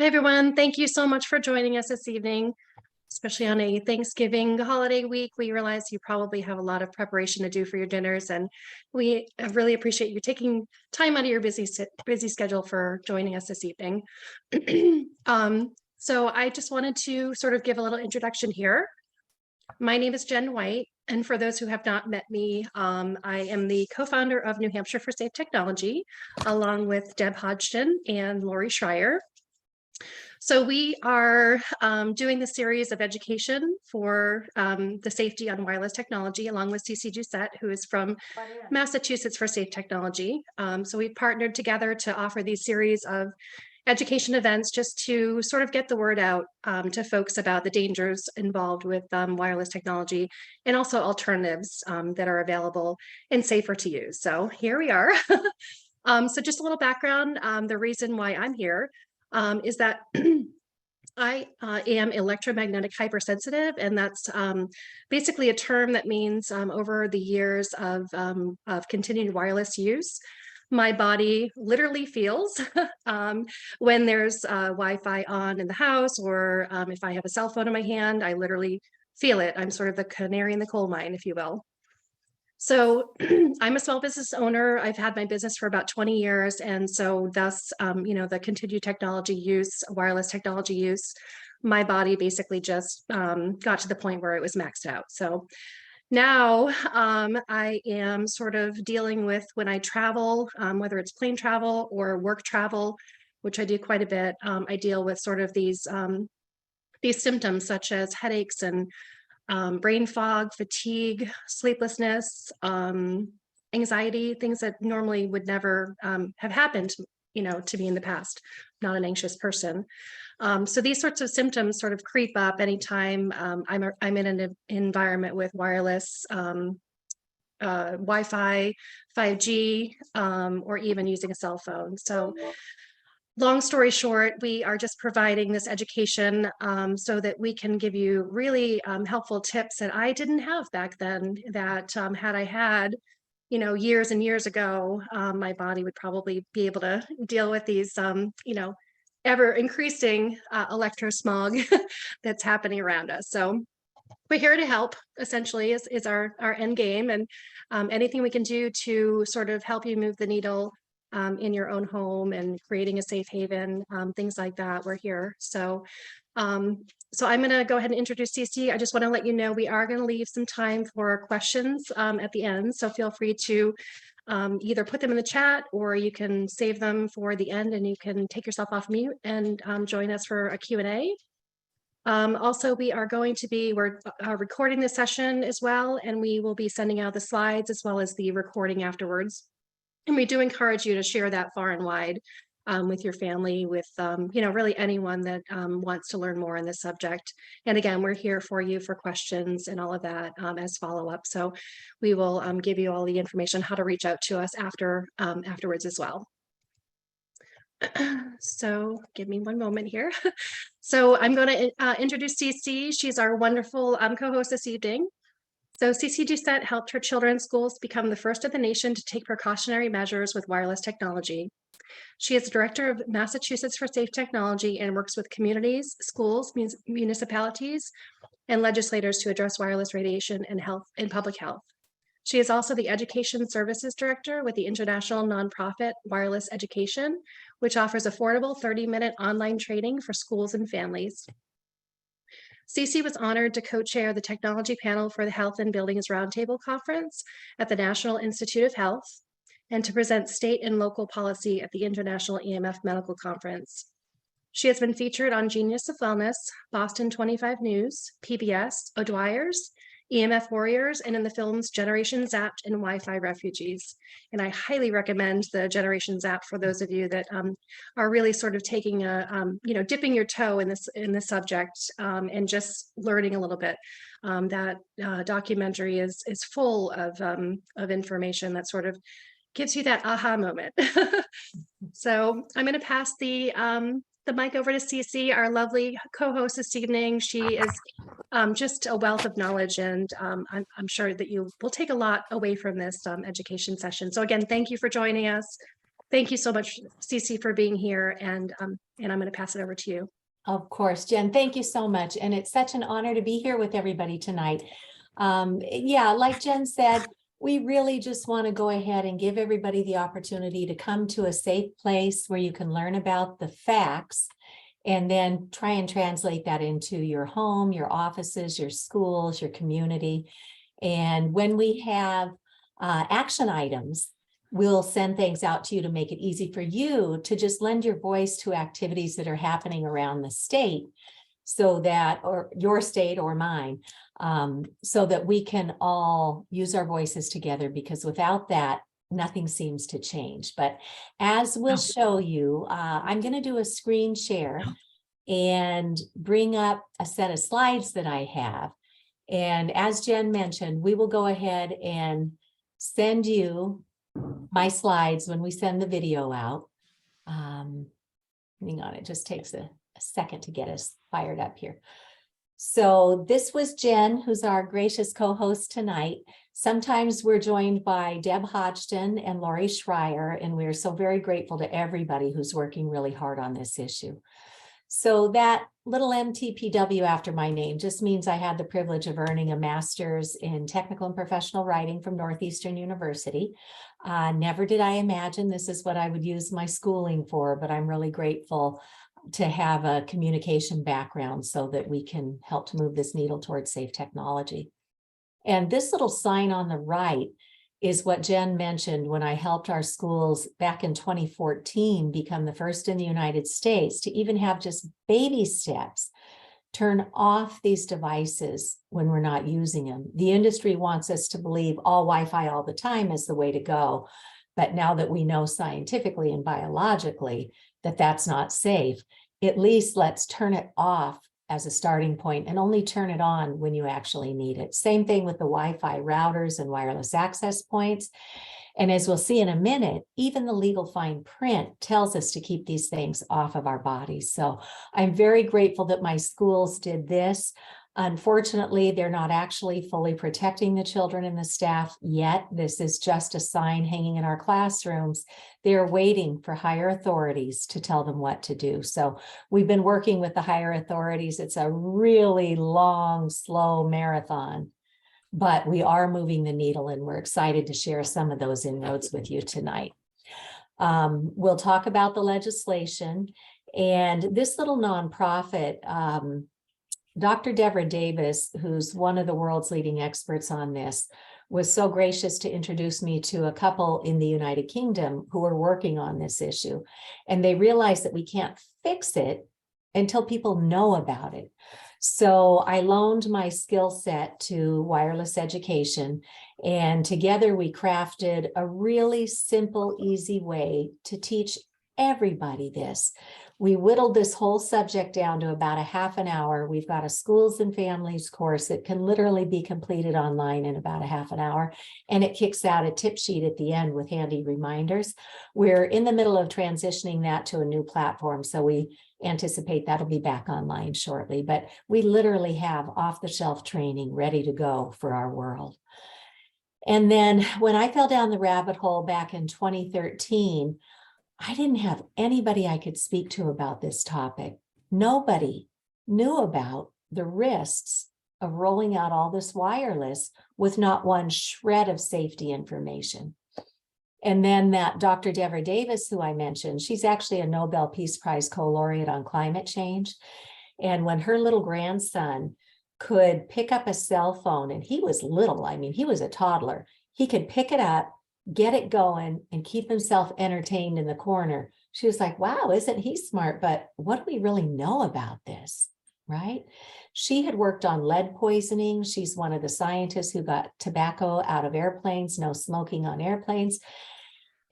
Hi, everyone. Thank you so much for joining us this evening, especially on a Thanksgiving holiday week. We realize you probably have a lot of preparation to do for your dinners, and we really appreciate you taking time out of your busy schedule for joining us this evening. So I just wanted to sort of give a little introduction here. My name is Jen White, and for those who have not met me, I am the co-founder of New Hampshire for Safe Technology, along with Deb Hodgson and Lori Schreier. So we are doing the series of education for the safety on wireless technology, along with Cece Doucette, who is from Massachusetts for Safe Technology. So we've partnered together to offer these series of education events just to sort of get the word out to folks about the dangers involved with wireless technology and also alternatives that are available and safer to use. So here we are. So just a little background, the reason why I'm here is that I am electromagnetic hypersensitive, and that's basically a term that means over the years of continued wireless use, my body literally feels when there's Wi-Fi on in the house, or if I have a cell phone in my hand, I literally feel it. I'm sort of the canary in the coal mine, if you will. So I'm a small business owner. I've had my business for about 20 years. And so thus, the continued technology use, wireless technology use, my body basically just got to the point where it was maxed out. So now I am sort of dealing with when I travel, whether it's plane travel or work travel, which I do quite a bit. I deal with sort of these symptoms such as headaches and brain fog, fatigue, sleeplessness, anxiety, things that normally would never have happened, to me in the past. I'm not an anxious person. So these sorts of symptoms sort of creep up anytime I'm in an environment with wireless Wi-Fi, 5G, or even using a cell phone. So long story short, we are just providing this education so that we can give you really helpful tips that I didn't have back then, that had I had, years and years ago, my body would probably be able to deal with these, ever increasing electrosmog that's happening around us. So we're here to help, essentially, is our end game, and anything we can do to sort of help you move the needle in your own home and creating a safe haven, things like that, we're here. So so I'm going to go ahead and introduce Cece. I just want to let you know we are going to leave some time for questions at the end. So feel free to either put them in the chat, or you can save them for the end and you can take yourself off mute and join us for a Q&A. Also, we're recording this session as well, and we will be sending out the slides as well as the recording afterwards. And we do encourage you to share that far and wide with your family, with really anyone that wants to learn more on this subject. And again, we're here for you for questions and all of that as follow-up. So we will give you all the information how to reach out to us afterwards as well. So give me one moment here. So I'm going to introduce Cece. She's our wonderful co-host this evening. So Cece Doucette helped her children's schools become the first of the nation to take precautionary measures with wireless technology. She is the director of Massachusetts for Safe Technology and works with communities, schools, municipalities, and legislators to address wireless radiation and health and public health. She is also the Education Services Director with the international nonprofit Wireless Education, which offers affordable 30-minute online training for schools and families. Cece was honored to co-chair the technology panel for the Health and Buildings Roundtable Conference at the National Institute of Health, and to present state and local policy at the International EMF Medical Conference. She has been featured on Genius of Wellness, Boston 25 News, PBS, O'Dwyer's, EMF Warriors, and in the films Generation Zapped and Wi-Fi Refugees. And I highly recommend the Generation Zapped for those of you that are really sort of taking dipping your toe in this subject and just learning a little bit. That documentary is full of information that sort of gives you that aha moment. So I'm going to pass the mic over to Cece, our lovely co-host this evening. She is just a wealth of knowledge, and I'm sure that you will take a lot away from this education session. So again, thank you for joining us. Thank you so much, Cece, for being here, and I'm going to pass it over to you. Of course, Jen, thank you so much. And it's such an honor to be here with everybody tonight. Yeah, like Jen said, we really just want to go ahead and give everybody the opportunity to come to a safe place where you can learn about the facts and then try and translate that into your home, your offices, your schools, your community. And when we have action items, we'll send things out to you to make it easy for you to just lend your voice to activities that are happening around the state, so that, or your state or mine, so that we can all use our voices together, because without that, nothing seems to change. But as we'll show you, I'm going to do a screen share and bring up a set of slides that I have. And as Jen mentioned, we will go ahead and send you my slides when we send the video out. Hang on, it just takes a second to get us fired up here. So this was Jen, who's our gracious co-host tonight. Sometimes we're joined by Deb Hodgson and Lori Schreier, and we're so very grateful to everybody who's working really hard on this issue. So that little MTPW after my name just means I had the privilege of earning a master's in technical and professional writing from Northeastern University. Never did I imagine this is what I would use my schooling for, but I'm really grateful to have a communication background so that we can help to move this needle towards safe technology. And this little sign on the right is what Jen mentioned when I helped our schools back in 2014 become the first in the United States to even have just baby steps turn off these devices when we're not using them. The industry wants us to believe all Wi-Fi all the time is the way to go. But now that we know scientifically and biologically that that's not safe, at least let's turn it off as a starting point and only turn it on when you actually need it. Same thing with the Wi-Fi routers and wireless access points. And as we'll see in a minute, even the legal fine print tells us to keep these things off of our bodies. So I'm very grateful that my schools did this. Unfortunately, they're not actually fully protecting the children and the staff yet. This is just a sign hanging in our classrooms. They're waiting for higher authorities to tell them what to do. So we've been working with the higher authorities. It's a really long, slow marathon, but we are moving the needle, and we're excited to share some of those inroads with you tonight. We'll talk about the legislation, and this little nonprofit, Dr. Deborah Davis, who's one of the world's leading experts on this, was so gracious to introduce me to a couple in the United Kingdom who are working on this issue. And they realized that we can't fix it until people know about it. So I loaned my skill set to wireless education, and together we crafted a really simple, easy way to teach everybody this. We whittled this whole subject down to about a half an hour. We've got a schools and families course that can literally be completed online in about a half an hour. And it kicks out a tip sheet at the end with handy reminders. We're in the middle of transitioning that to a new platform, so we anticipate that'll be back online shortly. But we literally have off-the-shelf training ready to go for our world. And then when I fell down the rabbit hole back in 2013, I didn't have anybody I could speak to about this topic. Nobody knew about the risks of rolling out all this wireless with not one shred of safety information. And then that Dr. Deborah Davis, who I mentioned, she's actually a Nobel Peace Prize co-laureate on climate change. And when her little grandson could pick up a cell phone, and he was little, I mean, he was a toddler, he could pick it up, get it going, and keep himself entertained in the corner. She was like, wow, isn't he smart? But what do we really know about this, right? She had worked on lead poisoning. She's one of the scientists who got tobacco out of airplanes, no smoking on airplanes.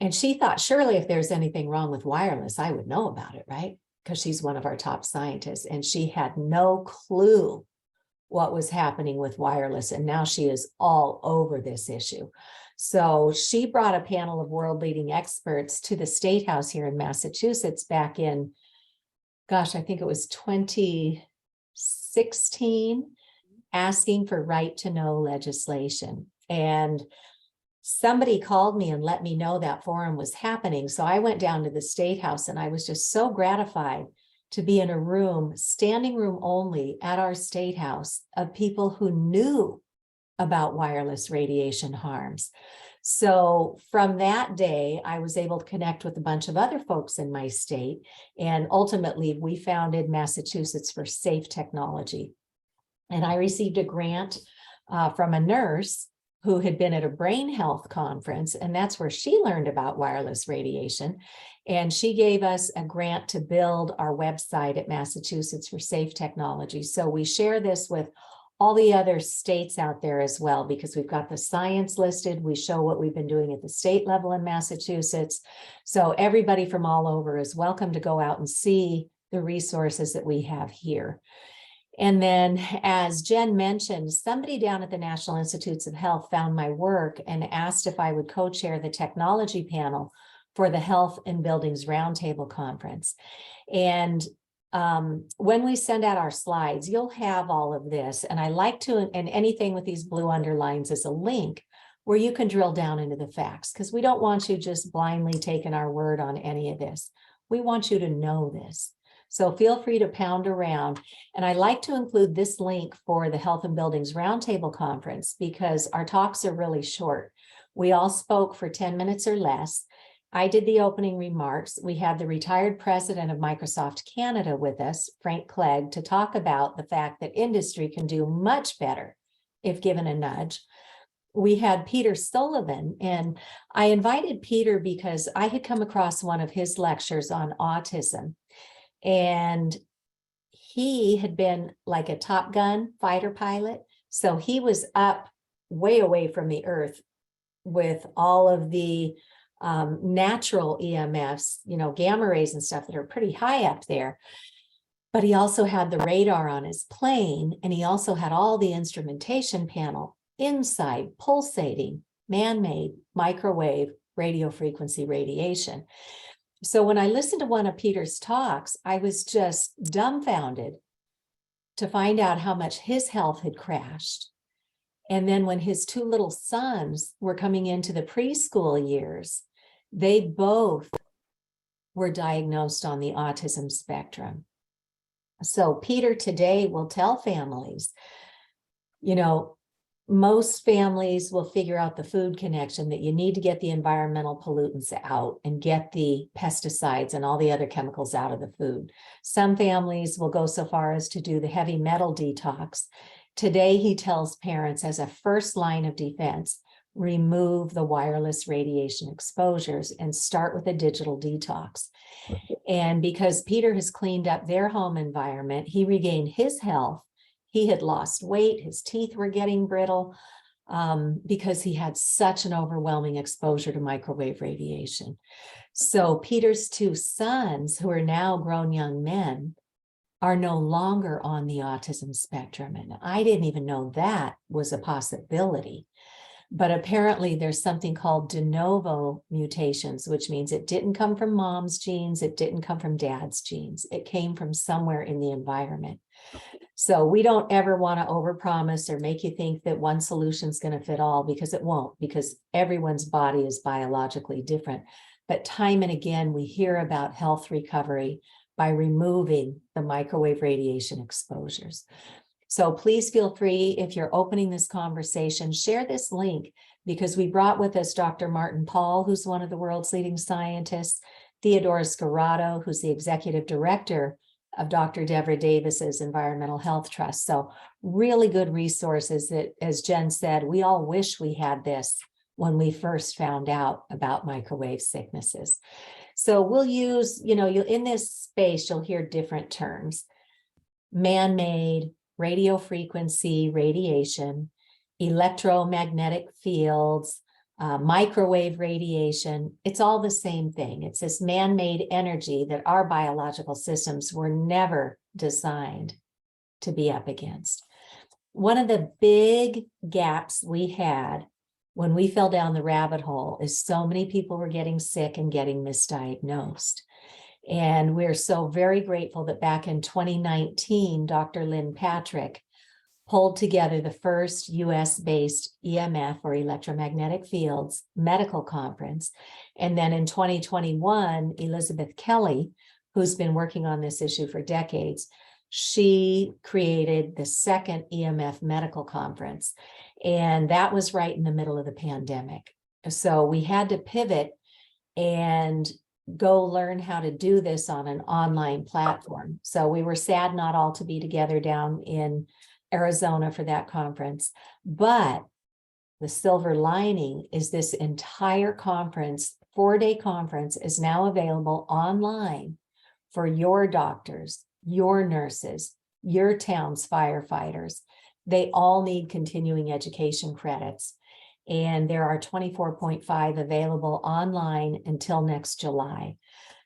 And she thought, surely if there's anything wrong with wireless, I would know about it, right? Because she's one of our top scientists. And she had no clue what was happening with wireless. And now she is all over this issue. So she brought a panel of world leading experts to the State House here in Massachusetts back in, gosh, I think it was 2016, asking for right to know legislation. And somebody called me and let me know that forum was happening. So I went down to the State House, and I was just so gratified to be in a room, standing room only at our State House, of people who knew about wireless radiation harms. So from that day, I was able to connect with a bunch of other folks in my state. And ultimately, we founded Massachusetts for Safe Technology. And I received a grant from a nurse who had been at a brain health conference, and that's where she learned about wireless radiation. And she gave us a grant to build our website at Massachusetts for Safe Technology. So we share this with all the other states out there as well, because we've got the science listed. We show what we've been doing at the state level in Massachusetts. So everybody from all over is welcome to go out and see the resources that we have here. And then, as Jen mentioned, somebody down at the National Institutes of Health found my work and asked if I would co-chair the technology panel for the Health and Buildings Roundtable Conference. And when we send out our slides, you'll have all of this. And I like to, and anything with these blue underlines is a link where you can drill down into the facts, because we don't want you just blindly taking our word on any of this. We want you to know this. So feel free to pound around. And I like to include this link for the Health and Buildings Roundtable Conference, because our talks are really short. We all spoke for 10 minutes or less. I did the opening remarks. We had the retired president of Microsoft Canada with us, Frank Clegg, to talk about the fact that industry can do much better if given a nudge. We had Peter Sullivan, and I invited Peter because I had come across one of his lectures on autism. And he had been like a Top Gun fighter pilot. So he was up way away from the earth with all of the natural EMFs, gamma rays and stuff that are pretty high up there. But he also had the radar on his plane, and he also had all the instrumentation panel inside, pulsating, man-made microwave radio frequency radiation. So when I listened to one of Peter's talks, I was just dumbfounded to find out how much his health had crashed. And then when his two little sons were coming into the preschool years, they both were diagnosed on the autism spectrum. So Peter today will tell families, most families will figure out the food connection, that you need to get the environmental pollutants out and get the pesticides and all the other chemicals out of the food. Some families will go so far as to do the heavy metal detox. Today, he tells parents, as a first line of defense, remove the wireless radiation exposures and start with a digital detox. And because Peter has cleaned up their home environment, he regained his health. He had lost weight, his teeth were getting brittle because he had such an overwhelming exposure to microwave radiation. So Peter's two sons, who are now grown young men, are no longer on the autism spectrum. And I didn't even know that was a possibility. But apparently there's something called de novo mutations, which means it didn't come from mom's genes, it didn't come from dad's genes. It came from somewhere in the environment. So we don't ever want to overpromise or make you think that one solution is going to fit all, because it won't, because everyone's body is biologically different. But time and again, we hear about health recovery by removing the microwave radiation exposures. So please feel free, if you're opening this conversation, share this link, because we brought with us Dr. Martin Pall, who's one of the world's leading scientists, Theodore Scarato, who's the executive director of Dr. Deborah Davis's Environmental Health Trust. So really good resources that, as Jen said, we all wish we had this when we first found out about microwave sicknesses. So we'll use, in this space, you'll hear different terms: man-made, radio frequency radiation, electromagnetic fields, microwave radiation. It's all the same thing. It's this man-made energy that our biological systems were never designed to be up against. One of the big gaps we had when we fell down the rabbit hole is so many people were getting sick and getting misdiagnosed. And we're so very grateful that back in 2019, Dr. Lynn Patrick pulled together the first US-based EMF, or electromagnetic fields, medical conference. And then in 2021, Elizabeth Kelly, who's been working on this issue for decades, she created the second EMF medical conference. And that was right in the middle of the pandemic. So we had to pivot and go learn how to do this on an online platform. So we were sad not all to be together down in Arizona for that conference. But the silver lining is this entire conference, 4-day conference, is now available online for your doctors, your nurses, your town's firefighters. They all need continuing education credits. And there are 24.5 available online until next July.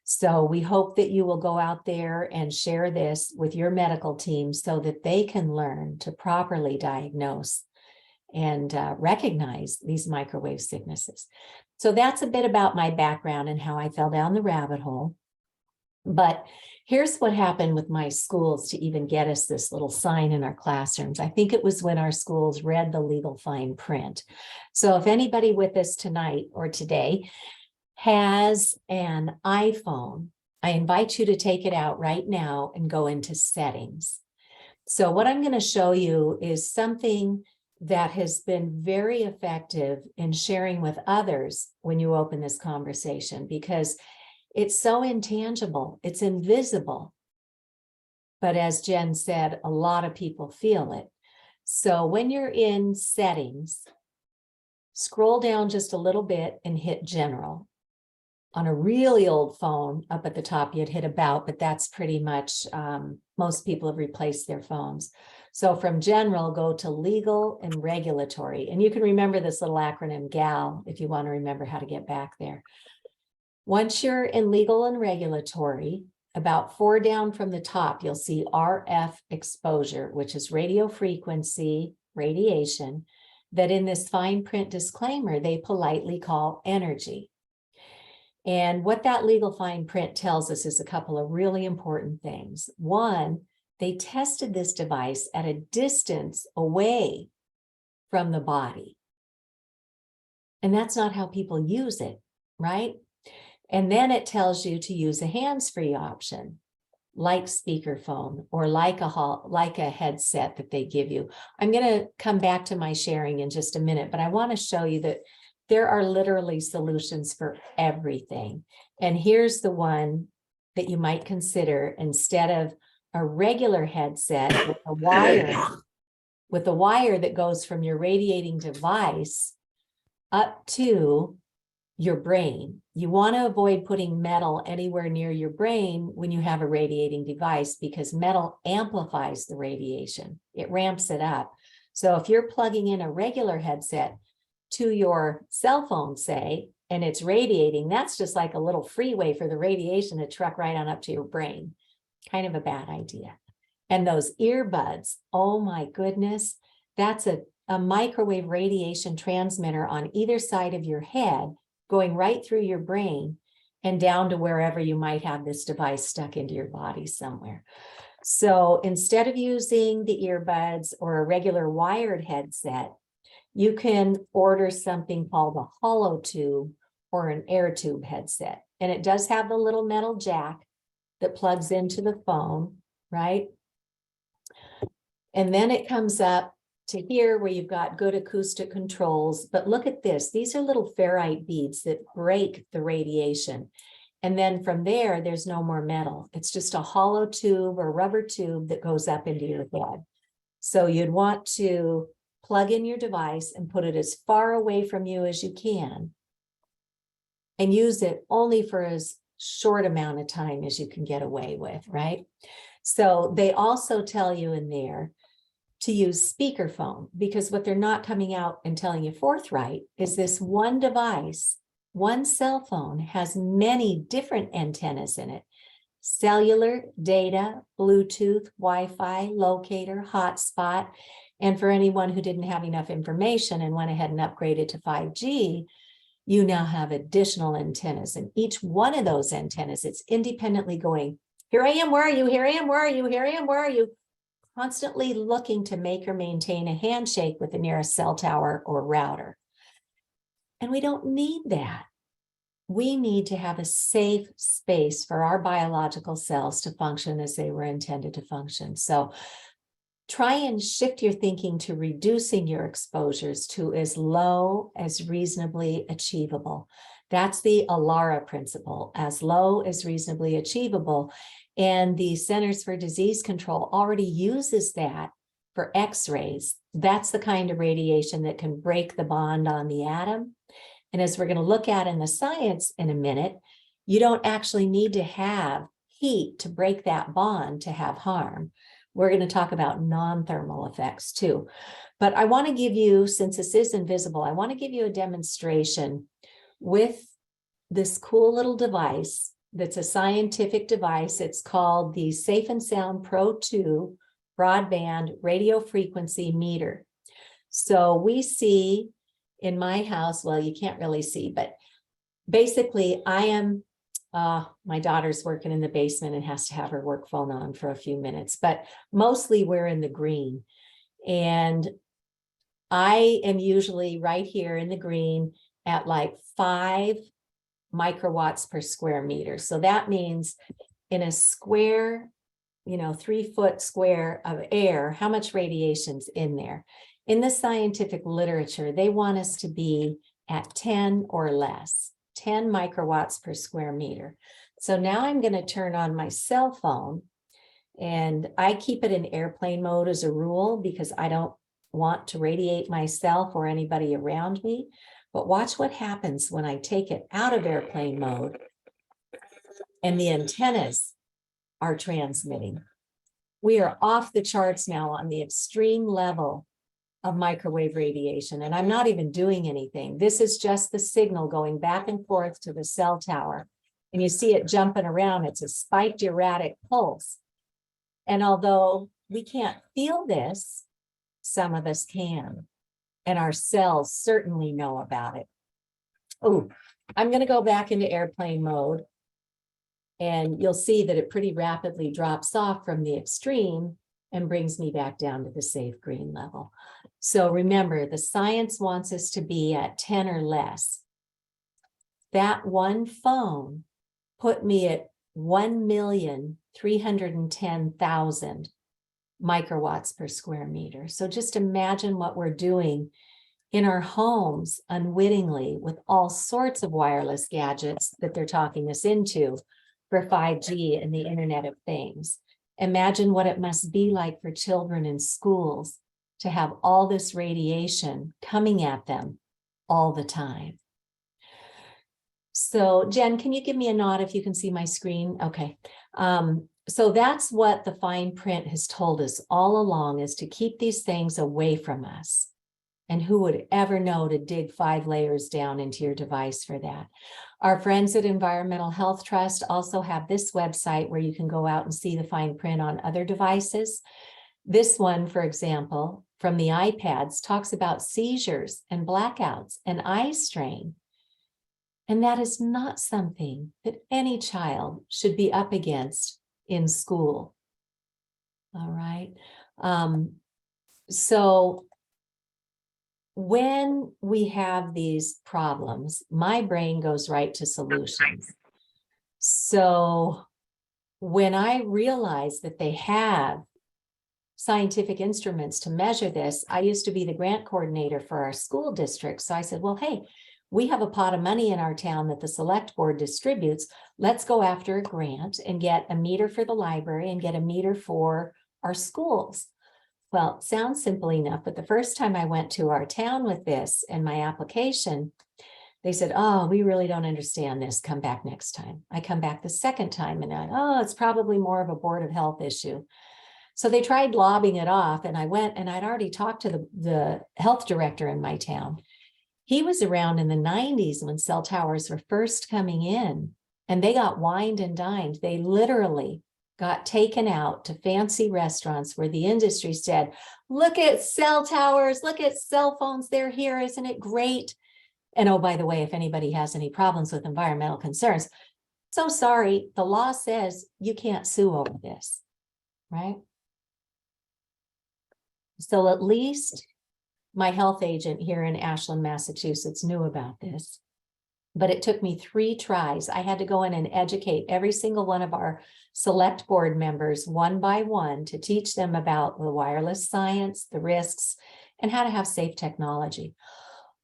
So we hope that you will go out there and share this with your medical team so that they can learn to properly diagnose and recognize these microwave sicknesses. So that's a bit about my background and how I fell down the rabbit hole. But here's what happened with my schools to even get us this little sign in our classrooms. I think it was when our schools read the legal fine print. So if anybody with us tonight or today has an iPhone, I invite you to take it out right now and go into settings. So what I'm going to show you is something that has been very effective in sharing with others when you open this conversation, because it's so intangible, it's invisible. But as Jen said, a lot of people feel it. So when you're in settings, scroll down just a little bit and hit general. On a really old phone, up at the top, you'd hit about, but that's pretty much, most people have replaced their phones. So from general, go to legal and regulatory. And you can remember this little acronym GAL if you want to remember how to get back there. Once you're in legal and regulatory, about 4 down from the top, you'll see RF exposure, which is radio frequency radiation, that in this fine print disclaimer, they politely call energy. And what that legal fine print tells us is a couple of really important things. One, they tested this device at a distance away from the body. And that's not how people use it, right? And then it tells you to use a hands-free option, like speakerphone or like a headset that they give you. I'm going to come back to my sharing in just a minute, but I want to show you that there are literally solutions for everything. And here's the one that you might consider instead of a regular headset with a wire that goes from your radiating device up to your brain. You want to avoid putting metal anywhere near your brain when you have a radiating device, because metal amplifies the radiation. It ramps it up. So if you're plugging in a regular headset to your cell phone, say, and it's radiating, that's just like a little freeway for the radiation to truck right on up to your brain. Kind of a bad idea. And those earbuds, oh my goodness, that's a microwave radiation transmitter on either side of your head, going right through your brain and down to wherever you might have this device stuck into your body somewhere. So instead of using the earbuds or a regular wired headset, you can order something called a hollow tube or an air tube headset. And it does have the little metal jack that plugs into the phone, right? And then it comes up to here where you've got good acoustic controls. But look at this. These are little ferrite beads that break the radiation. And then from there, there's no more metal. It's just a hollow tube or rubber tube that goes up into your head. So you'd want to plug in your device and put it as far away from you as you can and use it only for as short amount of time as you can get away with, right? So they also tell you in there to use speakerphone, because what they're not coming out and telling you forthright is this one device, one cell phone has many different antennas in it: cellular, data, Bluetooth, Wi-Fi, locator, hotspot. And for anyone who didn't have enough information and went ahead and upgraded to 5G, you now have additional antennas. And each one of those antennas, it's independently going, here I am, where are you? Here I am, where are you? Here I am, where are you? constantly looking to make or maintain a handshake with the nearest cell tower or router. And we don't need that. We need to have a safe space for our biological cells to function as they were intended to function. So try and shift your thinking to reducing your exposures to as low as reasonably achievable. That's the ALARA principle, as low as reasonably achievable. And the Centers for Disease Control already uses that for X-rays. That's the kind of radiation that can break the bond on the atom. And as we're going to look at in the science in a minute, you don't actually need to have heat to break that bond to have harm. We're going to talk about non-thermal effects too. But I want to give you, since this is invisible, I want to give you a demonstration with this cool little device that's a scientific device. It's called the Safe and Sound Pro 2 Broadband Radio Frequency Meter. So we see in my house, well, you can't really see, but basically I am, my daughter's working in the basement and has to have her work phone on for a few minutes, but mostly we're in the green. And I am usually right here in the green at like 5 microwatts per square meter. So that means in a square, 3-foot square of air, how much radiation's in there? In the scientific literature, they want us to be at 10 or less, 10 microwatts per square meter. So now I'm going to turn on my cell phone, and I keep it in airplane mode as a rule because I don't want to radiate myself or anybody around me. But watch what happens when I take it out of airplane mode and the antennas are transmitting. We are off the charts now on the extreme level of microwave radiation, and I'm not even doing anything. This is just the signal going back and forth to the cell tower. And you see it jumping around. It's a spiked erratic pulse. And although we can't feel this, some of us can. And our cells certainly know about it. Oh, I'm going to go back into airplane mode. And you'll see that it pretty rapidly drops off from the extreme and brings me back down to the safe green level. So remember, the science wants us to be at 10 or less. That one phone put me at 1,310,000 microwatts per square meter. So just imagine what we're doing in our homes unwittingly with all sorts of wireless gadgets that they're talking us into for 5G and the Internet of Things. Imagine what it must be like for children in schools to have all this radiation coming at them all the time. So Jen, can you give me a nod if you can see my screen? Okay. So that's what the fine print has told us all along, is to keep these things away from us. And who would ever know to dig 5 layers down into your device for that? Our friends at Environmental Health Trust also have this website where you can go out and see the fine print on other devices. This one, for example, from the iPads, talks about seizures and blackouts and eye strain. And that is not something that any child should be up against in school. All right. So when we have these problems, my brain goes right to solutions. So when I realized that they have scientific instruments to measure this, I used to be the grant coordinator for our school district. So I said, well, hey, we have a pot of money in our town that the select board distributes. Let's go after a grant and get a meter for the library and get a meter for our schools. Well, it sounds simple enough, but the first time I went to our town with this and my application, they said, oh, we really don't understand this. Come back next time. I come back the second time and it's probably more of a Board of Health issue. So they tried lobbing it off, and I went, and I'd already talked to the health director in my town. He was around in the 90s when cell towers were first coming in, and they got wined and dined. They literally got taken out to fancy restaurants where the industry said, look at cell towers, look at cell phones, they're here, isn't it great? And oh, by the way, if anybody has any problems with environmental concerns, so sorry, the law says you can't sue over this, right? So at least my health agent here in Ashland, Massachusetts knew about this. But it took me 3 tries. I had to go in and educate every single one of our select board members one by one to teach them about the wireless science, the risks, and how to have safe technology.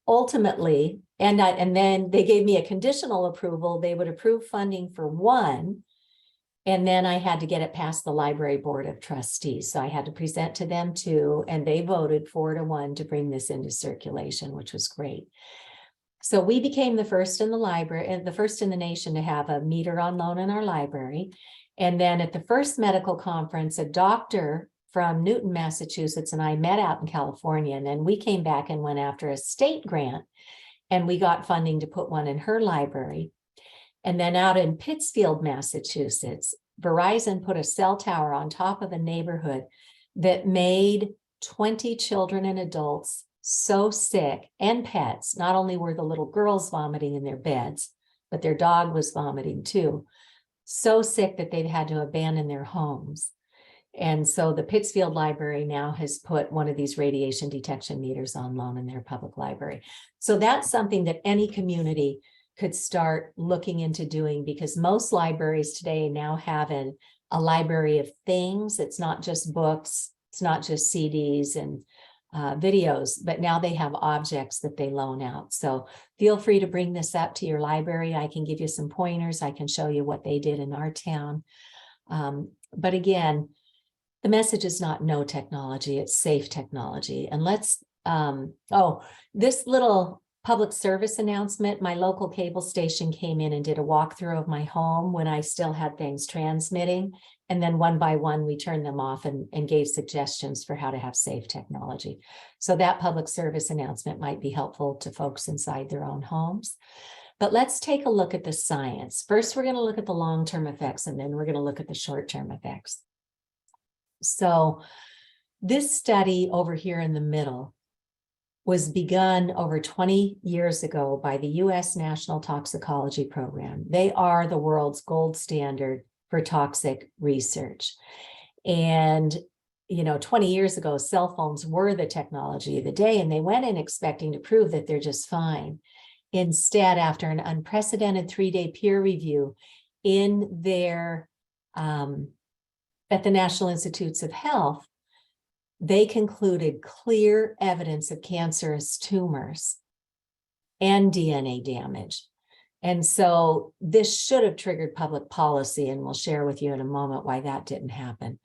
Ultimately, and then they gave me a conditional approval. They would approve funding for 1, and then I had to get it past the library board of trustees. So I had to present to them 2, and they voted 4-1 to bring this into circulation, which was great. So we became the first in the library and the first in the nation to have a meter on loan in our library. And then at the first medical conference, a doctor from Newton, Massachusetts, and I met out in California. And then we came back and went after a state grant, and we got funding to put one in her library. And then out in Pittsfield, Massachusetts, Verizon put a cell tower on top of a neighborhood that made 20 children and adults so sick, and pets. Not only were the little girls vomiting in their beds, but their dog was vomiting too. So sick that they'd had to abandon their homes. And so the Pittsfield Library now has put one of these radiation detection meters on loan in their public library. So that's something that any community could start looking into doing, because most libraries today now have a library of things. It's not just books, it's not just CDs and videos, but now they have objects that they loan out. So feel free to bring this up to your library. I can give you some pointers. I can show you what they did in our town. But again, the message is not no technology, it's safe technology. And let's, this little public service announcement, my local cable station came in and did a walkthrough of my home when I still had things transmitting. And then one by one, we turned them off and gave suggestions for how to have safe technology. So that public service announcement might be helpful to folks inside their own homes. But let's take a look at the science. First, we're going to look at the long-term effects, and then we're going to look at the short-term effects. So this study over here in the middle was begun over 20 years ago by the U.S. National Toxicology Program. They are the world's gold standard for toxic research. And, 20 years ago, cell phones were the technology of the day, and they went in expecting to prove that they're just fine. Instead, after an unprecedented 3-day peer review in their, at the National Institutes of Health, they concluded clear evidence of cancerous tumors and DNA damage. And so this should have triggered public policy, and we'll share with you in a moment why that didn't happen.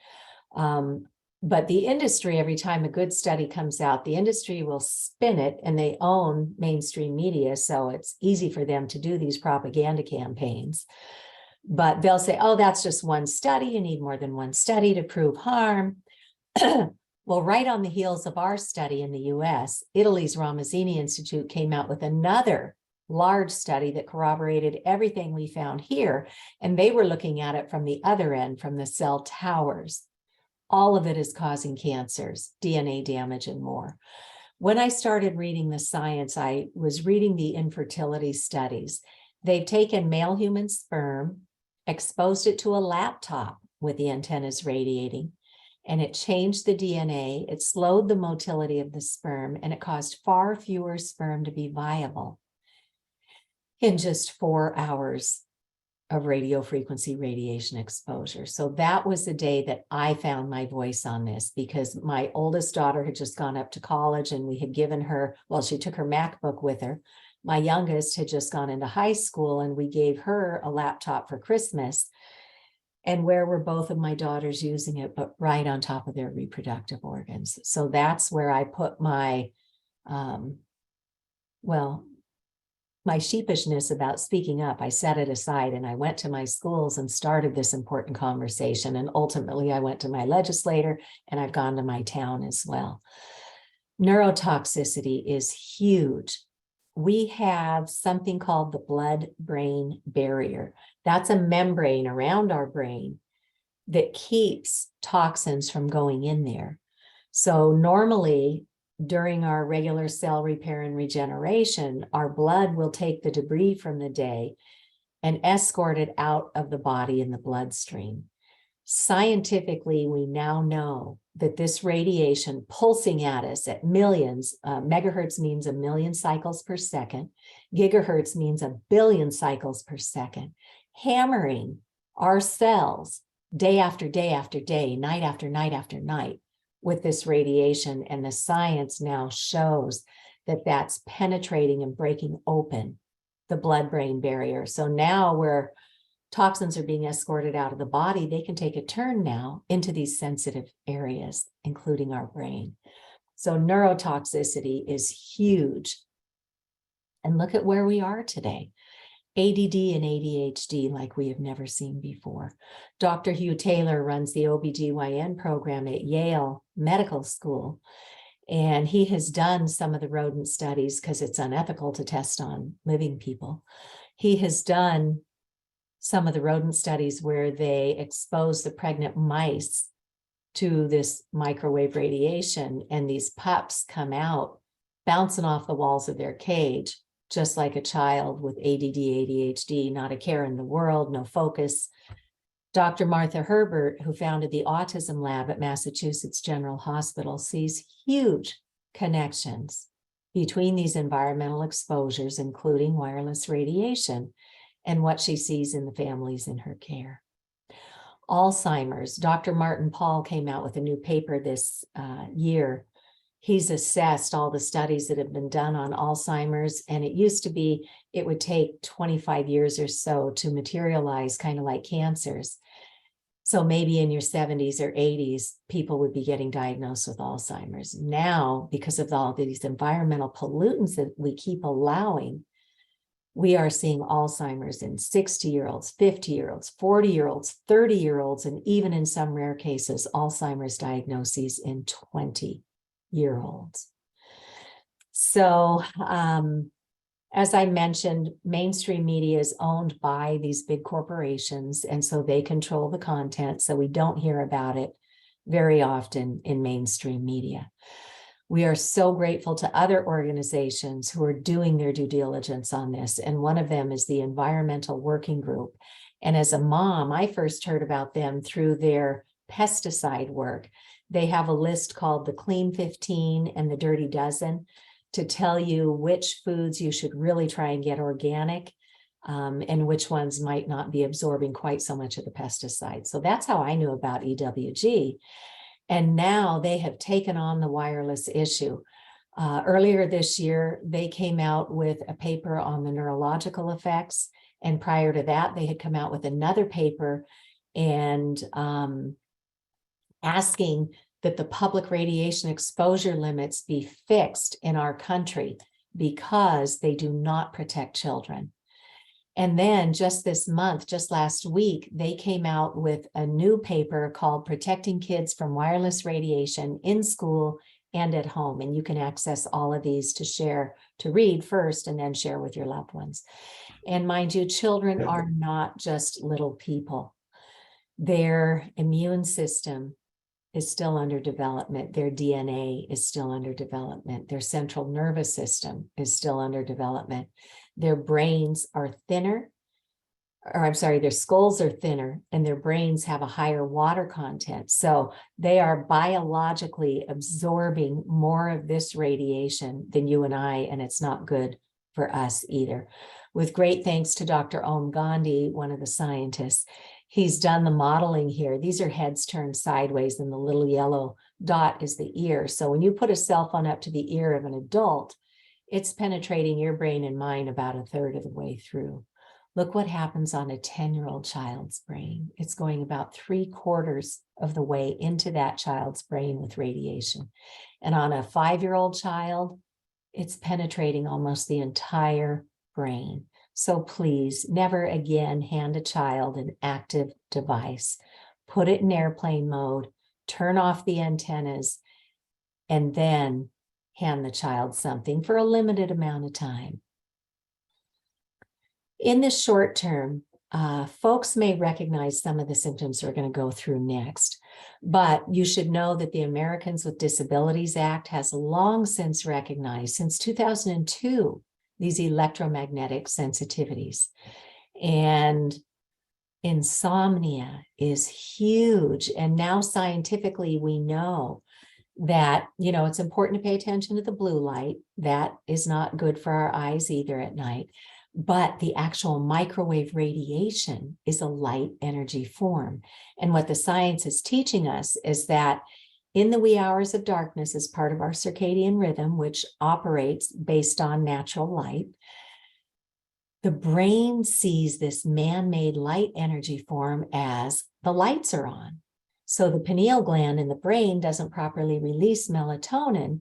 But the industry, every time a good study comes out, the industry will spin it, and they own mainstream media, so it's easy for them to do these propaganda campaigns. But they'll say, oh, that's just one study. You need more than one study to prove harm. Well, right on the heels of our study in the US, Italy's Ramazzini Institute came out with another large study that corroborated everything we found here. And they were looking at it from the other end, from the cell towers. All of it is causing cancers, DNA damage, and more. When I started reading the science, I was reading the infertility studies. They've taken male human sperm, exposed it to a laptop with the antennas radiating, and it changed the DNA, it slowed the motility of the sperm, and it caused far fewer sperm to be viable in just 4 hours of radio frequency radiation exposure. So that was the day that I found my voice on this, because my oldest daughter had just gone up to college, and we had given her, well, she took her MacBook with her. My youngest had just gone into high school, and we gave her a laptop for Christmas. And where were both of my daughters using it, but right on top of their reproductive organs. So that's where I put my, my sheepishness about speaking up. I set it aside, and I went to my schools and started this important conversation. And ultimately I went to my legislator, and I've gone to my town as well. Neurotoxicity is huge. We have something called the blood-brain barrier. That's a membrane around our brain that keeps toxins from going in there. So normally, during our regular cell repair and regeneration, our blood will take the debris from the day and escort it out of the body in the bloodstream. Scientifically, we now know that this radiation pulsing at us at millions, megahertz means 1,000,000 cycles per second, gigahertz means 1 billion cycles per second, hammering our cells day after day after day, night after night after night with this radiation. And the science now shows that that's penetrating and breaking open the blood-brain barrier. So now where toxins are being escorted out of the body, they can take a turn now into these sensitive areas, including our brain. So neurotoxicity is huge. And look at where we are today. ADD and ADHD like we have never seen before. Dr. Hugh Taylor runs the OBGYN program at Yale Medical School. And he has done some of the rodent studies because it's unethical to test on living people. He has done some of the rodent studies where they expose the pregnant mice to this microwave radiation, and these pups come out bouncing off the walls of their cage, just like a child with ADD, ADHD, not a care in the world, no focus. Dr. Martha Herbert, who founded the Autism Lab at Massachusetts General Hospital, sees huge connections between these environmental exposures, including wireless radiation, and what she sees in the families in her care. Alzheimer's, Dr. Martin Pall came out with a new paper this year. He's assessed all the studies that have been done on Alzheimer's, and it used to be it would take 25 years or so to materialize, kind of like cancers. So maybe in your 70s or 80s, people would be getting diagnosed with Alzheimer's. Now, because of all these environmental pollutants that we keep allowing, we are seeing Alzheimer's in 60-year-olds, 50-year-olds, 40-year-olds, 30-year-olds, and even in some rare cases, Alzheimer's diagnoses in 20-year-olds. So, as I mentioned, mainstream media is owned by these big corporations, and so they control the content, so we don't hear about it very often in mainstream media. We are so grateful to other organizations who are doing their due diligence on this, and one of them is the Environmental Working Group. And as a mom, I first heard about them through their pesticide work. They have a list called the Clean 15 and the Dirty Dozen to tell you which foods you should really try and get organic, and which ones might not be absorbing quite so much of the pesticide. So that's how I knew about EWG. And now they have taken on the wireless issue. Earlier this year, they came out with a paper on the neurological effects. And prior to that, they had come out with another paper and asking that the public radiation exposure limits be fixed in our country because they do not protect children. And then just this month, just last week, they came out with a new paper called Protecting Kids from Wireless Radiation in School and at Home. And you can access all of these to share, to read first and then share with your loved ones. And mind you, children are not just little people. Their immune system is still under development. Their DNA is still under development. Their central nervous system is still under development. Their brains are thinner, or I'm sorry, their skulls are thinner and their brains have a higher water content. So they are biologically absorbing more of this radiation than you and I, and it's not good for us either. With great thanks to Dr. Om Gandhi, one of the scientists, he's done the modeling here. These are heads turned sideways and the little yellow dot is the ear. So when you put a cell phone up to the ear of an adult, it's penetrating your brain and mine about 1/3 of the way through. Look what happens on a 10-year-old child's brain. It's going about 3/4 of the way into that child's brain with radiation. And on a 5-year-old child, it's penetrating almost the entire brain. So please never again hand a child an active device. Put it in airplane mode, turn off the antennas, and then hand the child something for a limited amount of time. In the short term, folks may recognize some of the symptoms we're going to go through next, but you should know that the Americans with Disabilities Act has long since recognized, since 2002, these electromagnetic sensitivities. And Insomnia is huge. And now scientifically, we know that, it's important to pay attention to the blue light. That is not good for our eyes either at night. But the actual microwave radiation is a light energy form. And what the science is teaching us is that in the wee hours of darkness, as part of our circadian rhythm, which operates based on natural light, the brain sees this man-made light energy form as the lights are on. So the pineal gland in the brain doesn't properly release melatonin,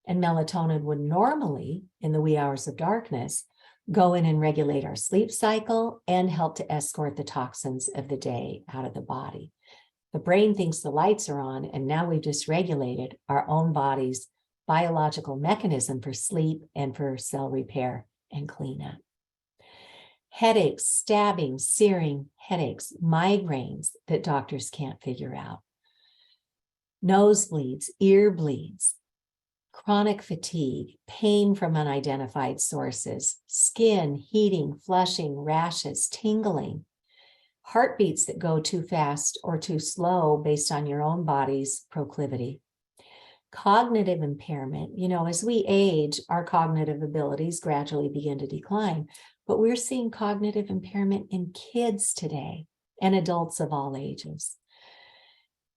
and melatonin would normally, in the wee hours of darkness, go in and regulate our sleep cycle and help to escort the toxins of the day out of the body. The brain thinks the lights are on, and now we've dysregulated our own body's biological mechanism for sleep and for cell repair and cleanup. Headaches, stabbing, searing headaches, migraines that doctors can't figure out, nosebleeds, ear bleeds, chronic fatigue, pain from unidentified sources, skin, heating, flushing, rashes, tingling, heartbeats that go too fast or too slow based on your own body's proclivity. Cognitive impairment, as we age, our cognitive abilities gradually begin to decline, but we're seeing cognitive impairment in kids today and adults of all ages.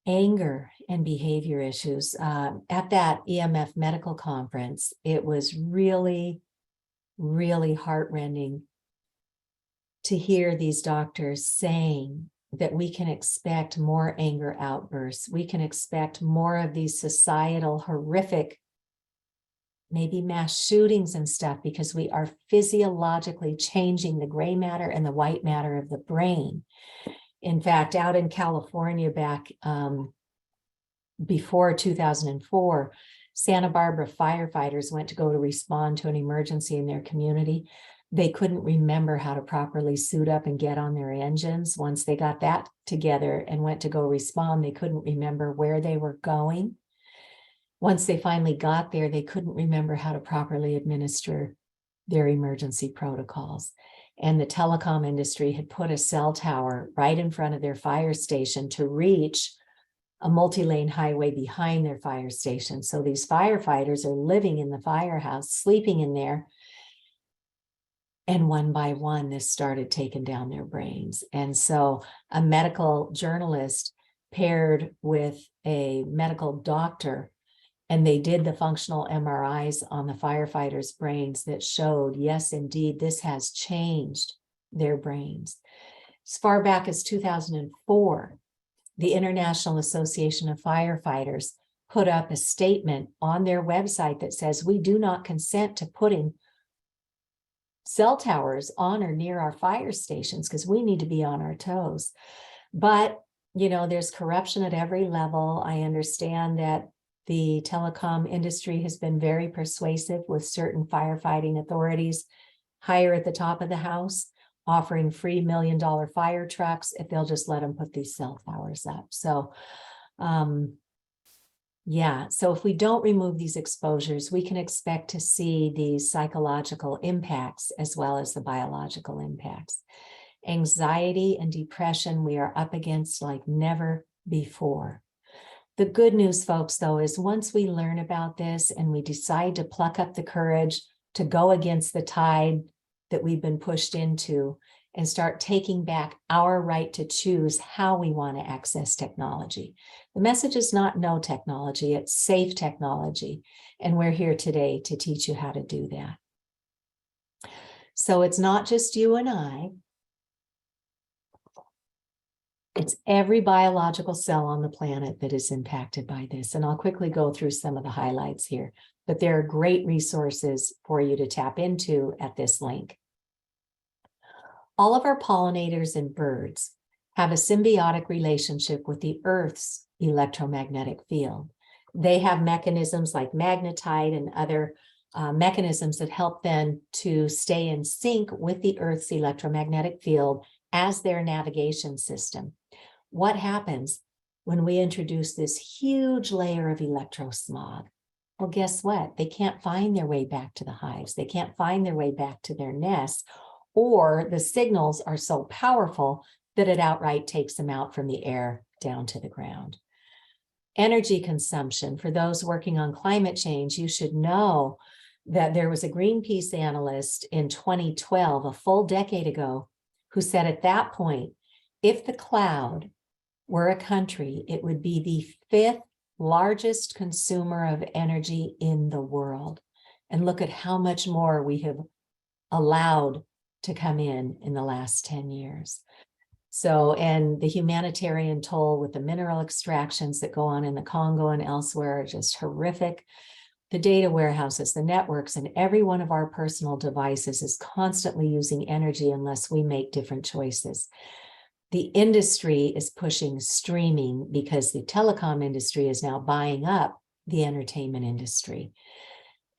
Anger and behavior issues. At that EMF medical conference, it was really, really heartrending to hear these doctors saying that we can expect more anger outbursts. We can expect more of these societal horrific, maybe mass shootings and stuff, because we are physiologically changing the gray matter and the white matter of the brain. In fact, out in California back before 2004, Santa Barbara firefighters went to go to respond to an emergency in their community. They couldn't remember how to properly suit up and get on their engines. Once they got that together and went to go respond, they couldn't remember where they were going. Once they finally got there, they couldn't remember how to properly administer their emergency protocols. And the telecom industry had put a cell tower right in front of their fire station to reach a multi-lane highway behind their fire station. So these firefighters are living in the firehouse, sleeping in there. And one by one, this started taking down their brains. And so a medical journalist paired with a medical doctor, and they did the functional MRIs on the firefighters' brains that showed, yes, indeed, this has changed their brains. As far back as 2004, the International Association of Firefighters put up a statement on their website that says, we do not consent to putting cell towers on or near our fire stations because we need to be on our toes. But, there's corruption at every level. I understand that the telecom industry has been very persuasive with certain firefighting authorities higher at the top of the house, offering free $1 million fire trucks if they'll just let them put these cell towers up. So, so if we don't remove these exposures, we can expect to see these psychological impacts as well as the biological impacts. Anxiety and depression we are up against like never before. The good news, folks, though, is once we learn about this and we decide to pluck up the courage to go against the tide that we've been pushed into and start taking back our right to choose how we want to access technology. The message is not no technology, it's safe technology. And we're here today to teach you how to do that. So it's not just you and I. It's every biological cell on the planet that is impacted by this. And I'll quickly go through some of the highlights here, but there are great resources for you to tap into at this link. All of our pollinators and birds have a symbiotic relationship with the Earth's electromagnetic field. They have mechanisms like magnetite and other mechanisms that help them to stay in sync with the Earth's electromagnetic field as their navigation system. What happens when we introduce this huge layer of electrosmog? Well, guess what? They can't find their way back to the hives. They can't find their way back to their nests, or the signals are so powerful that it outright takes them out from the air down to the ground. Energy consumption. For those working on climate change, you should know that there was a Greenpeace analyst in 2012, a full decade ago, who said at that point, if the cloud were a country, it would be the 5th largest consumer of energy in the world. And look at how much more we have allowed to come in the last 10 years. So, and the humanitarian toll with the mineral extractions that go on in the Congo and elsewhere are just horrific. The data warehouses, the networks, and every one of our personal devices is constantly using energy unless we make different choices. The industry is pushing streaming because the telecom industry is now buying up the entertainment industry.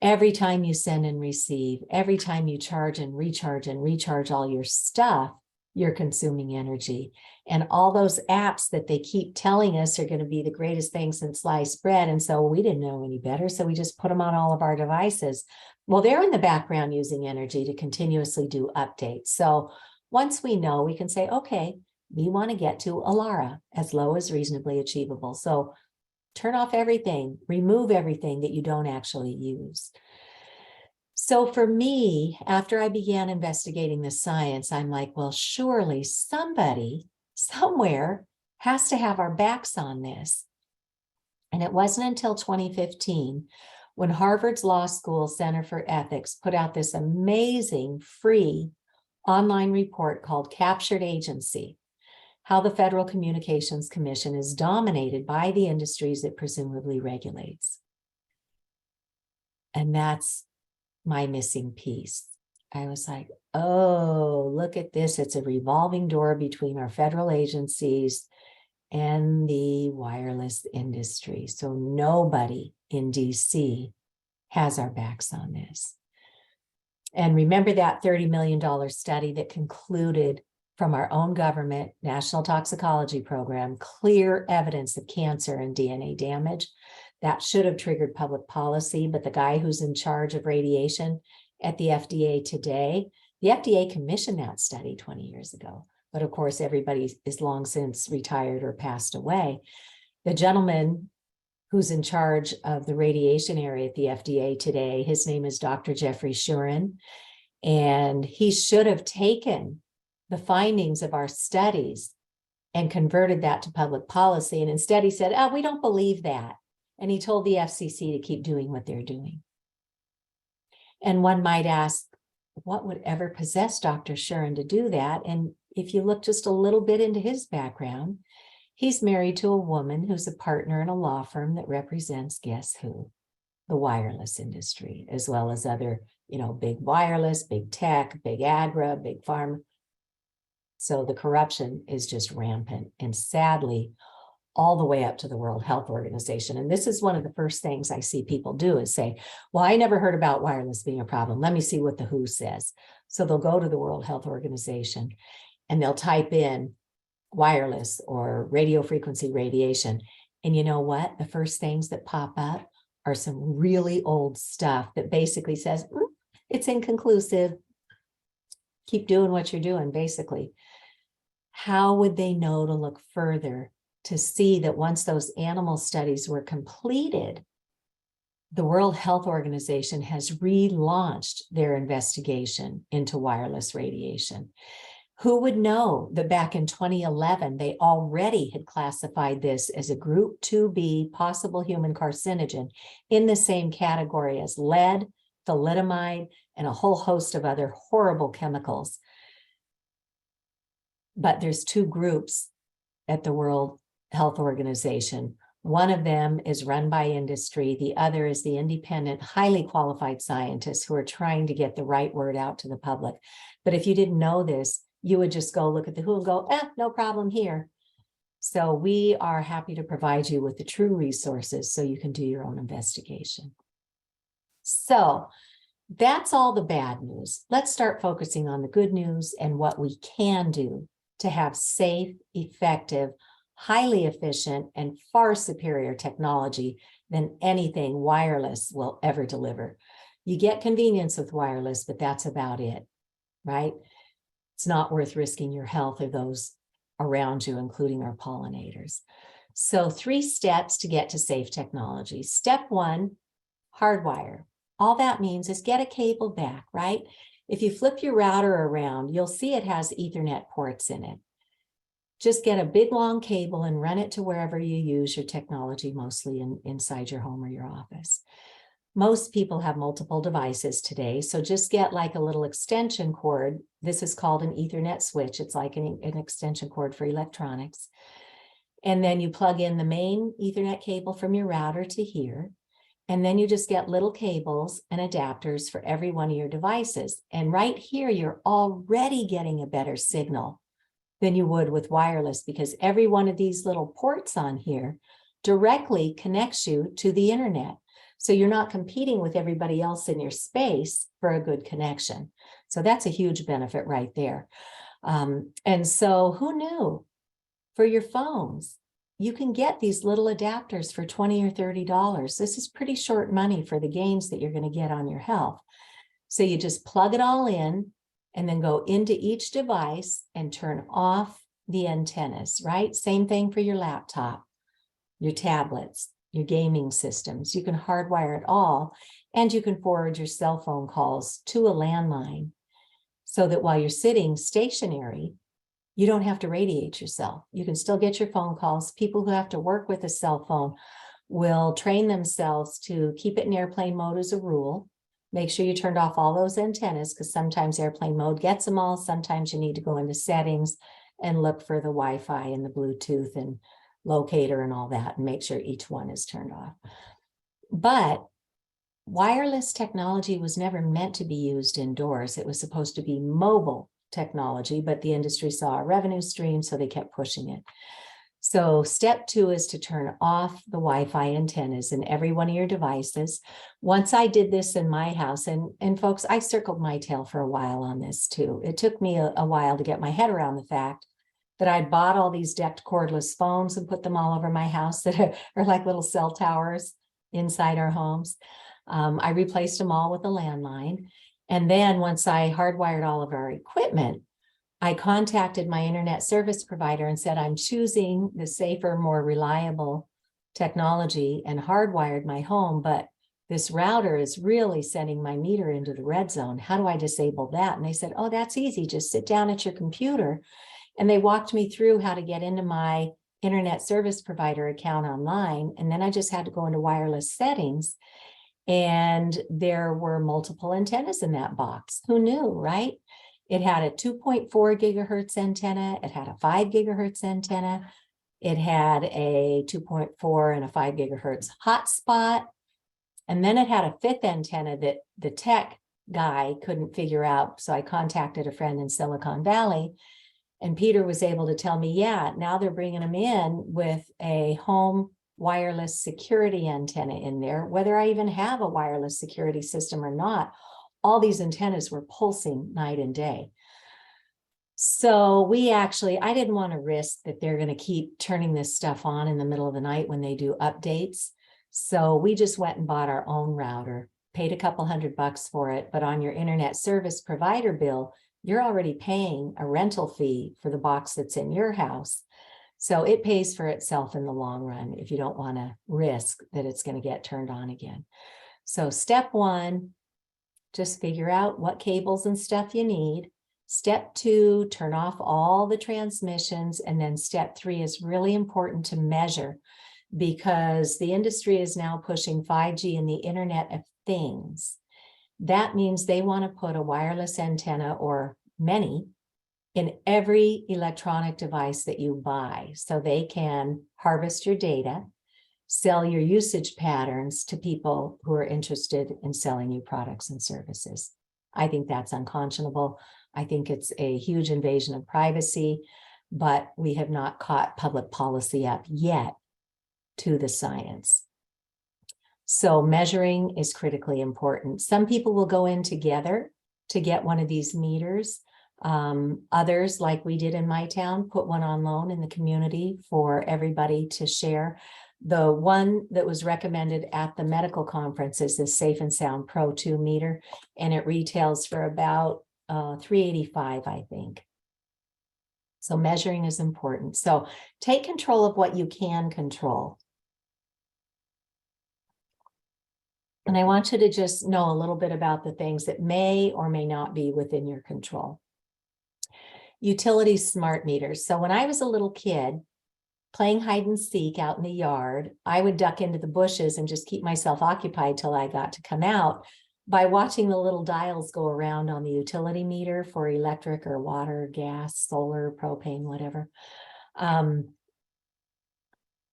Every time you send and receive, every time you charge and recharge all your stuff, you're consuming energy. And all those apps that they keep telling us are going to be the greatest thing since sliced bread. And so we didn't know any better. So we just put them on all of our devices. Well, they're in the background using energy to continuously do updates. So once we know, we can say, okay, we want to get to Alara as low as reasonably achievable. So turn off everything, remove everything that you don't actually use. So for me, after I began investigating the science, I'm like, well, surely somebody somewhere has to have our backs on this. And it wasn't until 2015 when Harvard's Law School Center for Ethics put out this amazing free online report called Captured Agency: How the Federal Communications Commission is Dominated by the Industries it Presumably Regulates. And that's my missing piece. I was like, oh, look at this. It's a revolving door between our federal agencies and the wireless industry. So nobody in DC has our backs on this. And remember that $30 million study that concluded from our own government National Toxicology Program, clear evidence of cancer and DNA damage. That should have triggered public policy, but the guy who's in charge of radiation at the FDA today, the FDA commissioned that study 20 years ago. But of course, everybody is long since retired or passed away. The gentleman who's in charge of the radiation area at the FDA today, his name is Dr. Jeffrey Shuren, and he should have taken the findings of our studies and converted that to public policy. And instead he said, oh, we don't believe that. And he told the FCC to keep doing what they're doing. And one might ask, what would ever possess Dr. Shuren to do that? And if you look just a little bit into his background, he's married to a woman who's a partner in a law firm that represents, guess who? The wireless industry, as well as other, big wireless, big tech, big agri, big farm. So the corruption is just rampant, and sadly, all the way up to the World Health Organization. And this is one of the first things I see people do is say, well, I never heard about wireless being a problem. Let me see what the WHO says. So they'll go to the World Health Organization and they'll type in wireless or radio frequency radiation. And you know what? The first things that pop up are some really old stuff that basically says, it's inconclusive. Keep doing what you're doing, basically. How would they know to look further to see that once those animal studies were completed, the World Health Organization has relaunched their investigation into wireless radiation? Who would know that back in 2011, they already had classified this as a group 2B possible human carcinogen in the same category as lead, thalidomide, and a whole host of other horrible chemicals. But there's two groups at the World Health Organization. One of them is run by industry. The other is the independent, highly qualified scientists who are trying to get the right word out to the public. But if you didn't know this, you would just go look at the WHO and go, no problem here. So we are happy to provide you with the true resources so you can do your own investigation. So that's all the bad news. Let's start focusing on the good news and what we can do to have safe, effective, highly efficient, and far superior technology than anything wireless will ever deliver. You get convenience with wireless, but that's about it, right? It's not worth risking your health or those around you, including our pollinators. So 3 steps to get to safe technology. Step 1, hardwire. All that means is get a cable back, right? If you flip your router around, you'll see it has Ethernet ports in it. Just get a big long cable and run it to wherever you use your technology, mostly inside your home or your office. Most people have multiple devices today, so just get like a little extension cord. This is called an Ethernet switch. It's like an extension cord for electronics. And then you plug in the main Ethernet cable from your router to here. And then you just get little cables and adapters for every one of your devices. And right here, you're already getting a better signal than you would with wireless, because every one of these little ports on here directly connects you to the internet. So you're not competing with everybody else in your space for a good connection. So that's a huge benefit right there. And so who knew? For your phones, you can get these little adapters for $20 or $30. This is pretty short money for the gains that you're going to get on your health. So you just plug it all in and then go into each device and turn off the antennas, right? Same thing for your laptop, your tablets, your gaming systems. You can hardwire it all, and you can forward your cell phone calls to a landline so that while you're sitting stationary, you don't have to radiate yourself. You can still get your phone calls. People who have to work with a cell phone will train themselves to keep it in airplane mode as a rule. Make sure you turned off all those antennas, because sometimes airplane mode gets them all. Sometimes you need to go into settings and look for the Wi-Fi and the Bluetooth and locator and all that, and make sure each one is turned off. But wireless technology was never meant to be used indoors. It was supposed to be mobile technology, but the industry saw a revenue stream, so they kept pushing it. So step 2 is to turn off the Wi-Fi antennas in every one of your devices. Once I did this in my house, and folks, I circled my tail for a while on this too. It took me a while to get my head around the fact that I bought all these decked cordless phones and put them all over my house that are like little cell towers inside our homes. I replaced them all with a landline. And then once I hardwired all of our equipment, I contacted my internet service provider and said, I'm choosing the safer, more reliable technology, and hardwired my home, but this router is really sending my meter into the red zone. How do I disable that? And they said, oh, that's easy. Just sit down at your computer. And they walked me through how to get into my internet service provider account online. And then I just had to go into wireless settings. And there were multiple antennas in that box. Who knew, right? It had a 2.4 gigahertz antenna. It had a 5 gigahertz antenna. It had a 2.4 and a 5 gigahertz hotspot. And then it had a 5th antenna that the tech guy couldn't figure out. So I contacted a friend in Silicon Valley, and Peter was able to tell me, yeah, now they're bringing them in with a home wireless security antenna in there. Whether I even have a wireless security system or not, all these antennas were pulsing night and day. So I didn't want to risk that they're going to keep turning this stuff on in the middle of the night when they do updates. So we just went and bought our own router, paid a couple $100 for it, but on your internet service provider bill, you're already paying a rental fee for the box that's in your house. So it pays for itself in the long run if you don't want to risk that it's going to get turned on again. So step 1, just figure out what cables and stuff you need. Step 2, turn off all the transmissions. And then step 3 is really important to measure, because the industry is now pushing 5G and the Internet of Things. That means they want to put a wireless antenna, or many, in every electronic device that you buy, so they can harvest your data, sell your usage patterns to people who are interested in selling you products and services. I think that's unconscionable. I think it's a huge invasion of privacy, but we have not caught public policy up yet to the science. So measuring is critically important. Some people will go in together to get one of these meters. Others, like we did in my town, put one on loan in the community for everybody to share. The one that was recommended at the medical conference is the Safe and Sound Pro 2 meter, and it retails for about $385, I think. So measuring is important. So take control of what you can control. And I want you to just know a little bit about the things that may or may not be within your control. Utility smart meters. So when I was a little kid, playing hide and seek out in the yard, I would duck into the bushes and just keep myself occupied till I got to come out by watching the little dials go around on the utility meter for electric or water, gas, solar, propane, whatever.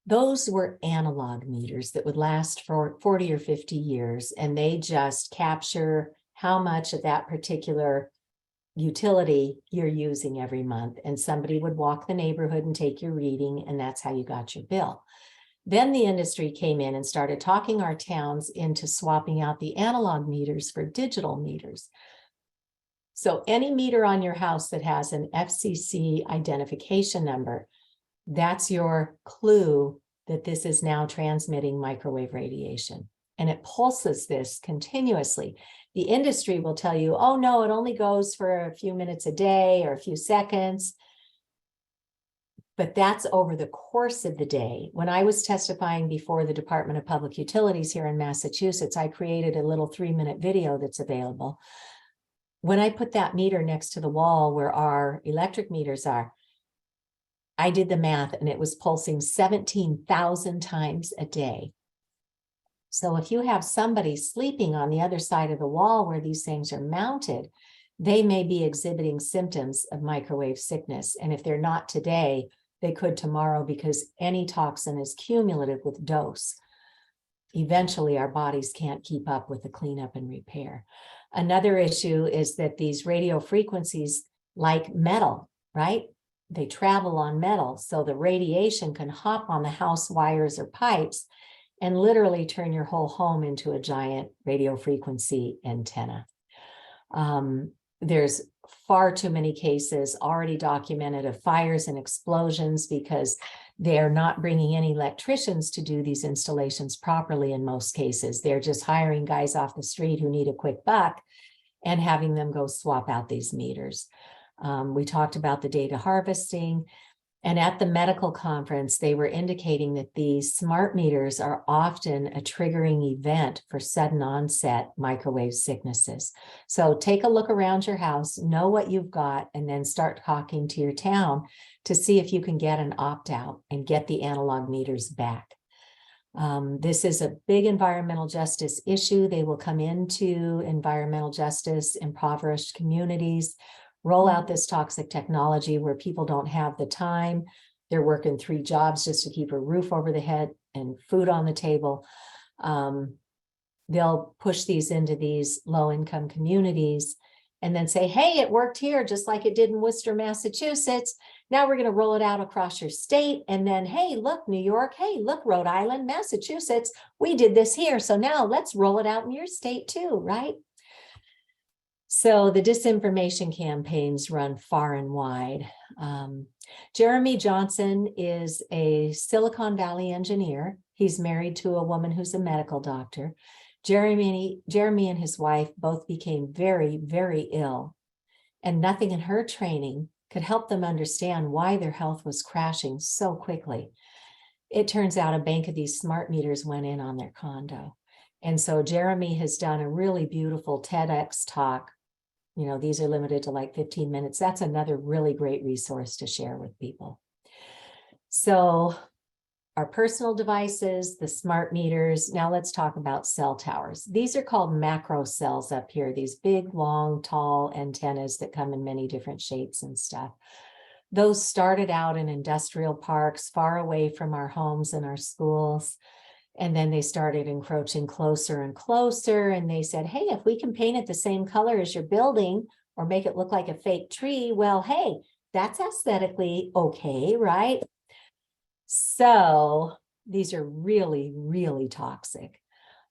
Those were analog meters that would last for 40 or 50 years, and they just capture how much of that particular utility you're using every month. And somebody would walk the neighborhood and take your reading, and that's how you got your bill. Then the industry came in and started talking our towns into swapping out the analog meters for digital meters. So any meter on your house that has an FCC identification number, that's your clue that this is now transmitting microwave radiation. And it pulses this continuously. The industry will tell you, oh no, it only goes for a few minutes a day or a few seconds. But that's over the course of the day. When I was testifying before the Department of Public Utilities here in Massachusetts, I created a little 3-minute video that's available. When I put that meter next to the wall where our electric meters are, I did the math and it was pulsing 17,000 times a day. So if you have somebody sleeping on the other side of the wall where these things are mounted, they may be exhibiting symptoms of microwave sickness. And if they're not today, they could tomorrow, because any toxin is cumulative with dose. Eventually, our bodies can't keep up with the cleanup and repair. Another issue is that these radio frequencies, like metal, right? They travel on metal, so the radiation can hop on the house wires or pipes and literally turn your whole home into a giant radio frequency antenna. There's far too many cases already documented of fires and explosions because they're not bringing in electricians to do these installations properly in most cases. They're just hiring guys off the street who need a quick buck and having them go swap out these meters. We talked about the data harvesting, and at the medical conference, they were indicating that these smart meters are often a triggering event for sudden onset microwave sicknesses. So take a look around your house, know what you've got, and then start talking to your town to see if you can get an opt-out and get the analog meters back. This is a big environmental justice issue. They will come into environmental justice, impoverished communities, roll out this toxic technology where people don't have the time. They're working 3 jobs just to keep a roof over the head and food on the table. They'll push these into these low-income communities and then say, hey, it worked here just like it did in Worcester, Massachusetts. Now we're going to roll it out across your state. And then, hey, look, New York. Hey, look, Rhode Island, Massachusetts. We did this here. So now let's roll it out in your state too, right? So the disinformation campaigns run far and wide. Jeremy Johnson is a Silicon Valley engineer. He's married to a woman who's a medical doctor. Jeremy and his wife both became very, very ill, and nothing in her training could help them understand why their health was crashing so quickly. It turns out a bank of these smart meters went in on their condo. And so Jeremy has done a really beautiful TEDx talk. You know, these are limited to like 15 minutes. That's another really great resource to share with people. So our personal devices, the smart meters. Now let's talk about cell towers. These are called macro cells up here, these big, long, tall antennas that come in many different shapes and stuff. Those started out in industrial parks far away from our homes and our schools. And then they started encroaching closer and closer. And they said, hey, if we can paint it the same color as your building or make it look like a fake tree, well, hey, that's aesthetically okay, right? So these are really, really toxic.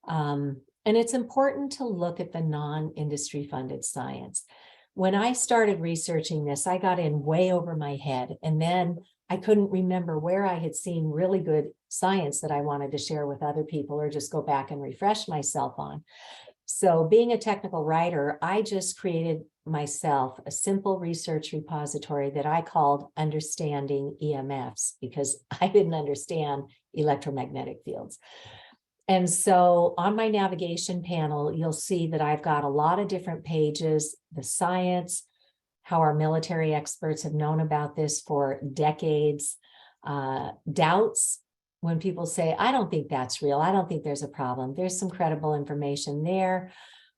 And it's important to look at the non-industry funded science. When I started researching this, I got in way over my head. And then I couldn't remember where I had seen really good science that I wanted to share with other people or just go back and refresh myself on. So being a technical writer, I just created myself a simple research repository that I called Understanding EMFs, because I didn't understand electromagnetic fields. And so on my navigation panel, you'll see that I've got a lot of different pages, the science, how our military experts have known about this for decades, doubts. When people say, I don't think that's real, I don't think there's a problem, there's some credible information there.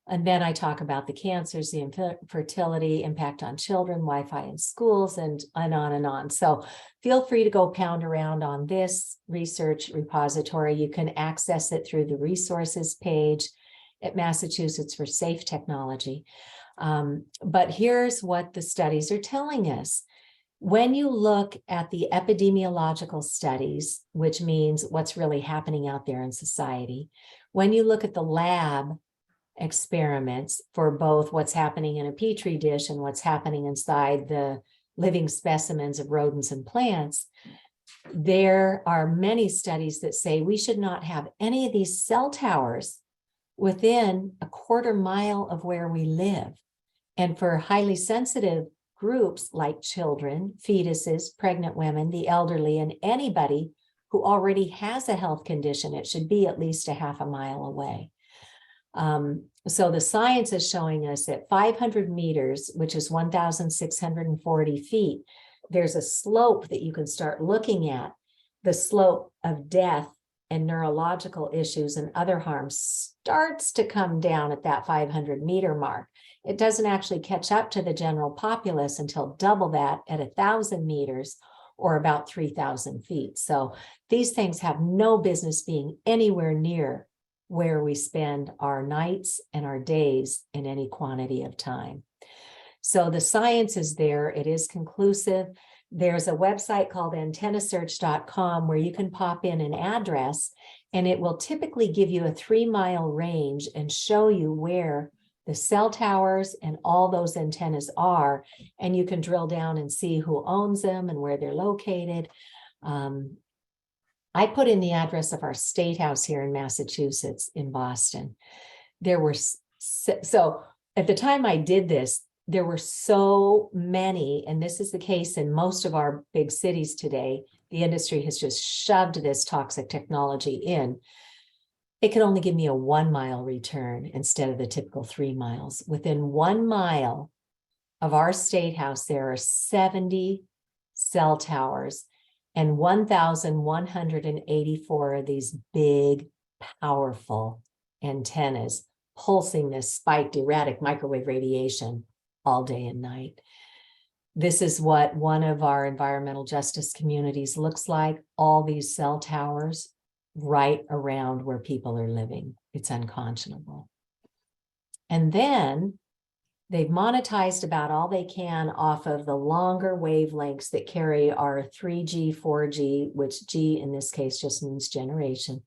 And then I talk about the cancers, the infertility, impact on children, Wi-Fi in schools, and on and on. So feel free to go pound around on this research repository. You can access it through the resources page at Massachusetts for Safe Technology. But here's what the studies are telling us. When you look at the epidemiological studies, which means what's really happening out there in society, when you look at the lab experiments for both what's happening in a petri dish and what's happening inside the living specimens of rodents and plants, there are many studies that say we should not have any of these cell towers within a quarter mile of where we live. And for highly sensitive groups like children, fetuses, pregnant women, the elderly, and anybody who already has a health condition, it should be at least a half a mile away. So the science is showing us that 500 meters, which is 1,640 feet, there's a slope that you can start looking at. The slope of death and neurological issues and other harms starts to come down at that 500 meter mark. It doesn't actually catch up to the general populace until double that at 1,000 meters or about 3,000 feet. So these things have no business being anywhere near where we spend our nights and our days in any quantity of time. So the science is there. It is conclusive. There's a website called antennasearch.com where you can pop in an address, and it will typically give you a 3-mile range and show you where the cell towers and all those antennas are, and you can drill down and see who owns them and where they're located. I put in the address of our state house here in Massachusetts in Boston. There were, so at the time I did this, there were so many, and this is the case in most of our big cities today. The industry has just shoved this toxic technology in. It could only give me a 1-mile return instead of the typical 3 miles. Within 1 mile of our state house, there are 70 cell towers and 1,184 of these big, powerful antennas pulsing this spiked erratic microwave radiation all day and night. This is what one of our environmental justice communities looks like, all these cell towers right around where people are living. It's unconscionable. And then they've monetized about all they can off of the longer wavelengths that carry our 3G, 4G, which G in this case just means generation.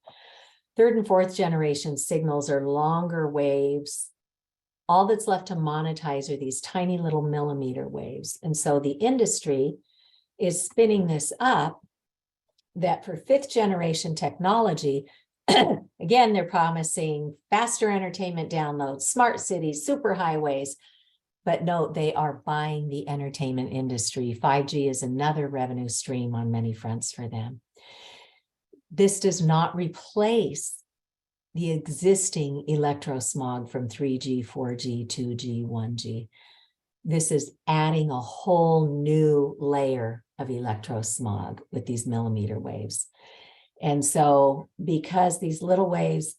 3rd and 4th generation signals are longer waves. All that's left to monetize are these tiny little millimeter waves. And so the industry is spinning this up that for 5th generation technology, again, they're promising faster entertainment downloads, smart cities, super highways, but no, they are buying the entertainment industry. 5G is another revenue stream on many fronts for them. This does not replace the existing electrosmog from 3G, 4G, 2G, 1G. This is adding a whole new layer of electrosmog with these millimeter waves. And so because these little waves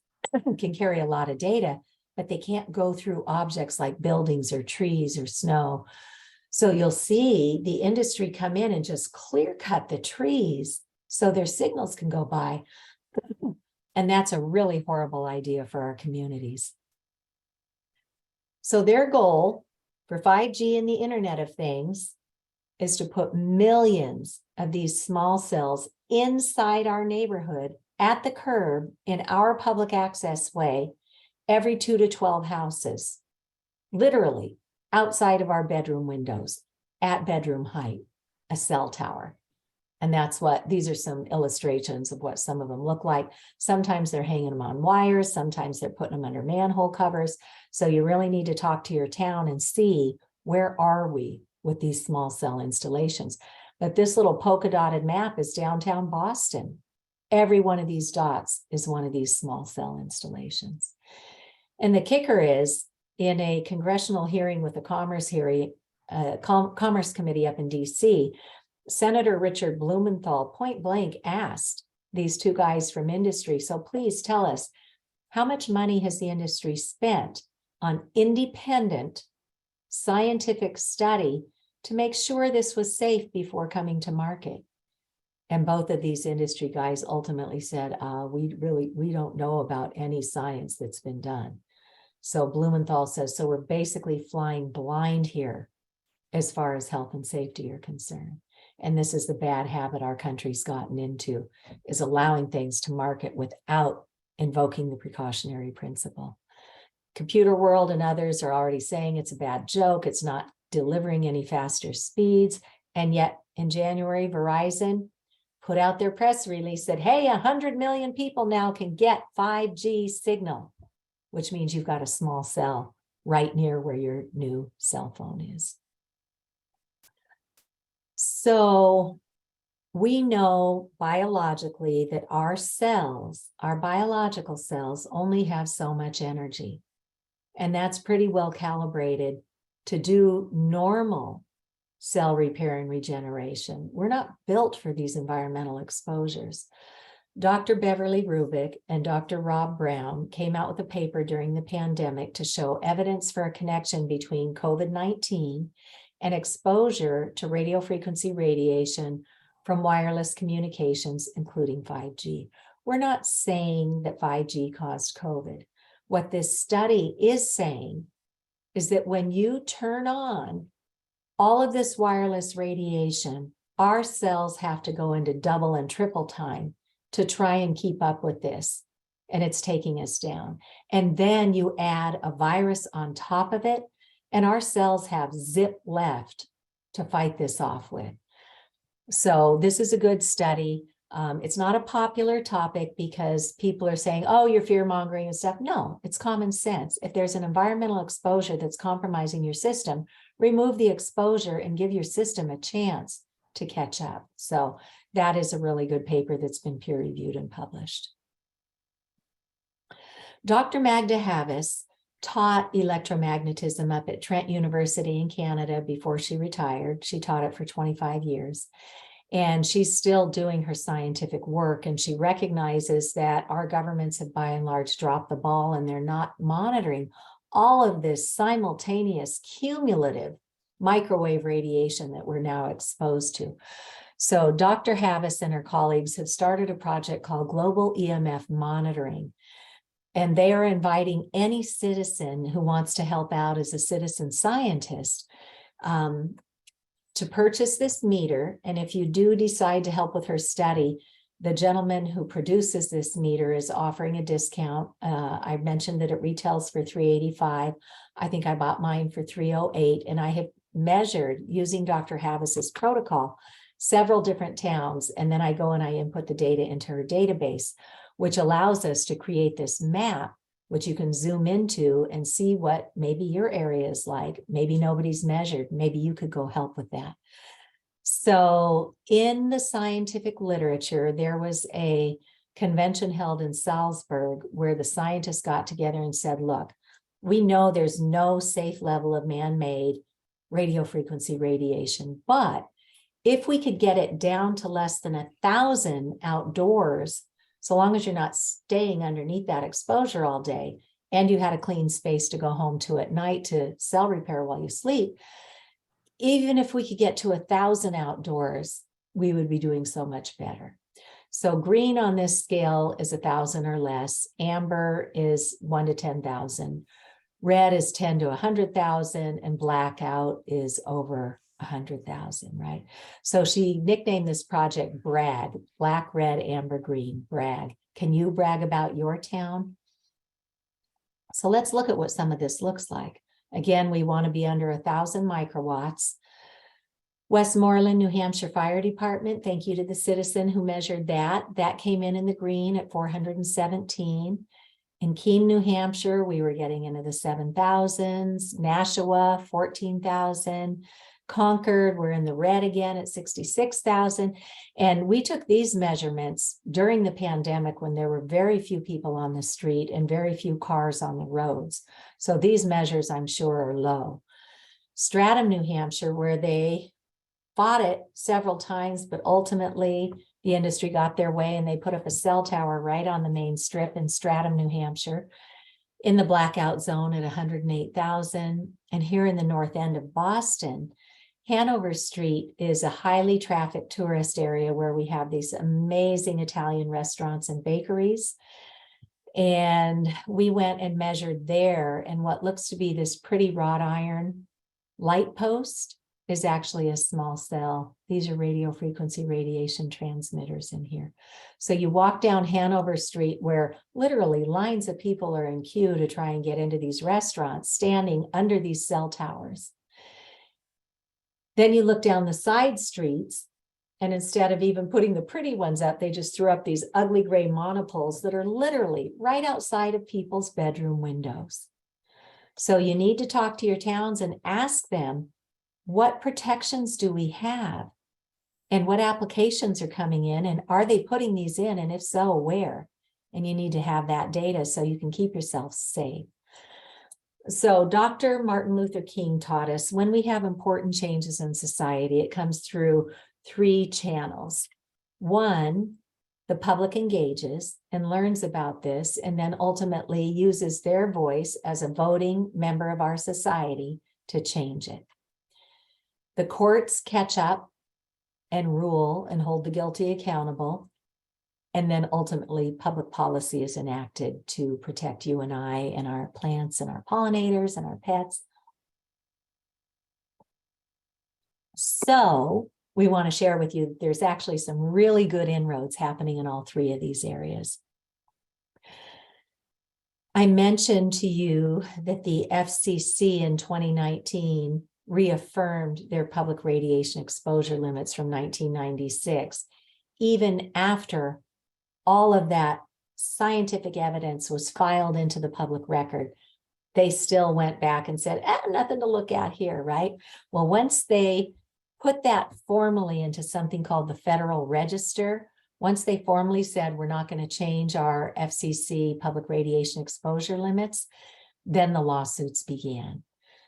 can carry a lot of data, but they can't go through objects like buildings or trees or snow. So you'll see the industry come in and just clear cut the trees so their signals can go by. And that's a really horrible idea for our communities. So their goal for 5G and the Internet of Things is to put millions of these small cells inside our neighborhood at the curb in our public access way every 2 to 12 houses, literally outside of our bedroom windows at bedroom height, a cell tower. And that's what, these are some illustrations of what some of them look like. Sometimes they're hanging them on wires, sometimes they're putting them under manhole covers. So you really need to talk to your town and see, where are we with these small cell installations? But this little polka dotted map is downtown Boston. Every one of these dots is one of these small cell installations. And the kicker is, in a congressional hearing with the Commerce Committee up in DC, Senator Richard Blumenthal point blank asked these two guys from industry, so please tell us, how much money has the industry spent on independent scientific study to make sure this was safe before coming to market? And both of these industry guys ultimately said, we don't know about any science that's been done. So Blumenthal says, so we're basically flying blind here as far as health and safety are concerned. And this is the bad habit our country's gotten into, is allowing things to market without invoking the precautionary principle. Computer World and others are already saying it's a bad joke. It's not delivering any faster speeds. And yet in January, Verizon put out their press release that, hey, 100 million people now can get 5G signal, which means you've got a small cell right near where your new cell phone is. So we know biologically that our cells, our biological cells, only have so much energy. And that's pretty well calibrated to do normal cell repair and regeneration. We're not built for these environmental exposures. Dr. Beverly Rubik and Dr. Rob Brown came out with a paper during the pandemic to show evidence for a connection between COVID-19 and exposure to radiofrequency radiation from wireless communications, including 5G. We're not saying that 5G caused COVID. What this study is saying is that when you turn on all of this wireless radiation, our cells have to go into double and triple time to try and keep up with this. And it's taking us down. And then you add a virus on top of it, and our cells have zip left to fight this off with. So this is a good study. It's not a popular topic because people are saying, oh, you're fear mongering and stuff. No, it's common sense. If there's an environmental exposure that's compromising your system, remove the exposure and give your system a chance to catch up. So that is a really good paper that's been peer reviewed and published. Dr. Magda Havas taught electromagnetism up at Trent University in Canada before she retired. She taught it for 25 years. And she's still doing her scientific work. And she recognizes that our governments have by and large dropped the ball, and they're not monitoring all of this simultaneous cumulative microwave radiation that we're now exposed to. So Dr. Havas and her colleagues have started a project called Global EMF Monitoring. And they are inviting any citizen who wants to help out as a citizen scientist to purchase this meter. And if you do decide to help with her study, the gentleman who produces this meter is offering a discount. I mentioned that it retails for $385. I think I bought mine for $308. And I have measured, using Dr. Havas's protocol, several different towns. And then I go and I input the data into her database, which allows us to create this map, which you can zoom into and see what maybe your area is like. Maybe nobody's measured. Maybe you could go help with that. So in the scientific literature, there was a convention held in Salzburg where the scientists got together and said, look, we know there's no safe level of man-made radiofrequency radiation, but if we could get it down to less than 1,000 outdoors, so long as you're not staying underneath that exposure all day, and you had a clean space to go home to at night to cell repair while you sleep, even if we could get to 1,000 outdoors, we would be doing so much better. So green on this scale is 1,000 or less. Amber is 1 to 10,000. Red is 10 to 100,000, and blackout is over 100,000, right? So she nicknamed this project Brag, black, red, amber, green, brag. Can you brag about your town? So let's look at what some of this looks like. Again, we want to be under 1,000 microwatts. Westmoreland, New Hampshire Fire Department, thank you to the citizen who measured that. That came in the green at 417. In Keene, New Hampshire, we were getting into the 7,000s. Nashua, 14,000. Concord, we're in the red again at 66,000. And we took these measurements during the pandemic when there were very few people on the street and very few cars on the roads. So these measures, I'm sure, are low. Stratham, New Hampshire, where they fought it several times, but ultimately the industry got their way and they put up a cell tower right on the main strip in Stratham, New Hampshire, in the blackout zone at 108,000. And here in the north end of Boston, Hanover Street is a highly trafficked tourist area where we have these amazing Italian restaurants and bakeries. And we went and measured there, and what looks to be this pretty wrought iron light post is actually a small cell. These are radio frequency radiation transmitters in here. So you walk down Hanover Street where literally lines of people are in queue to try and get into these restaurants, standing under these cell towers. Then you look down the side streets, and instead of even putting the pretty ones up, they just threw up these ugly gray monopoles that are literally right outside of people's bedroom windows. So you need to talk to your towns and ask them, what protections do we have? And what applications are coming in? And are they putting these in? And if so, where? And you need to have that data so you can keep yourself safe. So Dr. Martin Luther King taught us when we have important changes in society, it comes through 3 channels. One, the public engages and learns about this and then ultimately uses their voice as a voting member of our society to change it. The courts catch up and rule and hold the guilty accountable. And then ultimately public policy is enacted to protect you and I and our plants and our pollinators and our pets. So we want to share with you, there's actually some really good inroads happening in all 3 of these areas. I mentioned to you that the FCC in 2019 reaffirmed their public radiation exposure limits from 1996, even after all of that scientific evidence was filed into the public record. They still went back and said, nothing to look at here, right? Well, once they put that formally into something called the Federal Register, once they formally said, we're not going to change our FCC public radiation exposure limits, then the lawsuits began.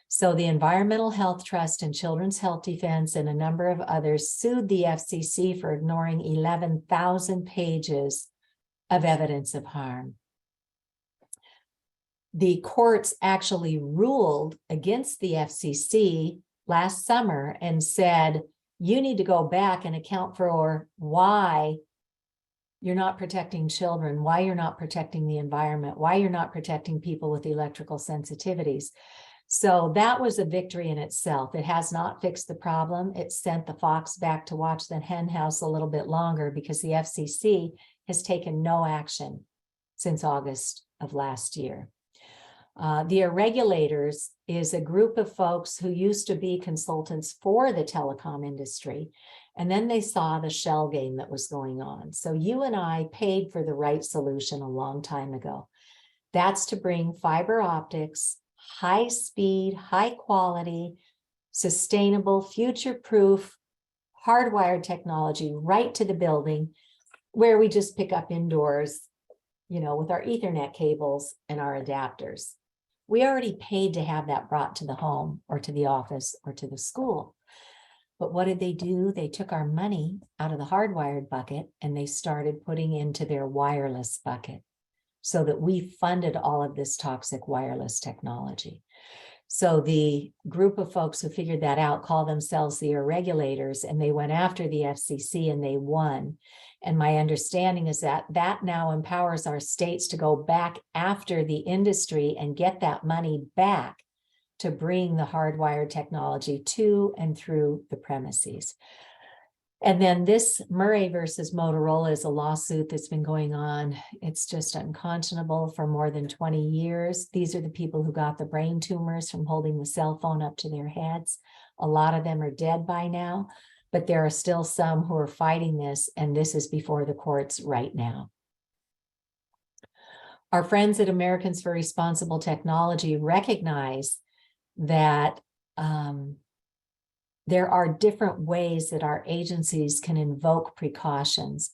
So the Environmental Health Trust and Children's Health Defense and a number of others sued the FCC for ignoring 11,000 pages of evidence of harm. The courts actually ruled against the FCC last summer and said, you need to go back and account for why you're not protecting children, why you're not protecting the environment, why you're not protecting people with electrical sensitivities. So that was a victory in itself. It has not fixed the problem. It sent the fox back to watch the hen house a little bit longer because the FCC has taken no action since August of last year. The Irregulators is a group of folks who used to be consultants for the telecom industry, and then they saw the shell game that was going on. So you and I paid for the right solution a long time ago. That's to bring fiber optics, high speed, high quality, sustainable, future-proof, hardwired technology right to the building where we just pick up indoors, with our Ethernet cables and our adapters. We already paid to have that brought to the home or to the office or to the school. But what did they do? They took our money out of the hardwired bucket and they started putting into their wireless bucket so that we funded all of this toxic wireless technology. So the group of folks who figured that out call themselves the Irregulators, and they went after the FCC and they won. And my understanding is that that now empowers our states to go back after the industry and get that money back to bring the hardwired technology to and through the premises. And then this Murray versus Motorola is a lawsuit that's been going on. It's just unconscionable for more than 20 years. These are the people who got the brain tumors from holding the cell phone up to their heads. A lot of them are dead by now, but there are still some who are fighting this, and this is before the courts right now. Our friends at Americans for Responsible Technology recognize that there are different ways that our agencies can invoke precautions.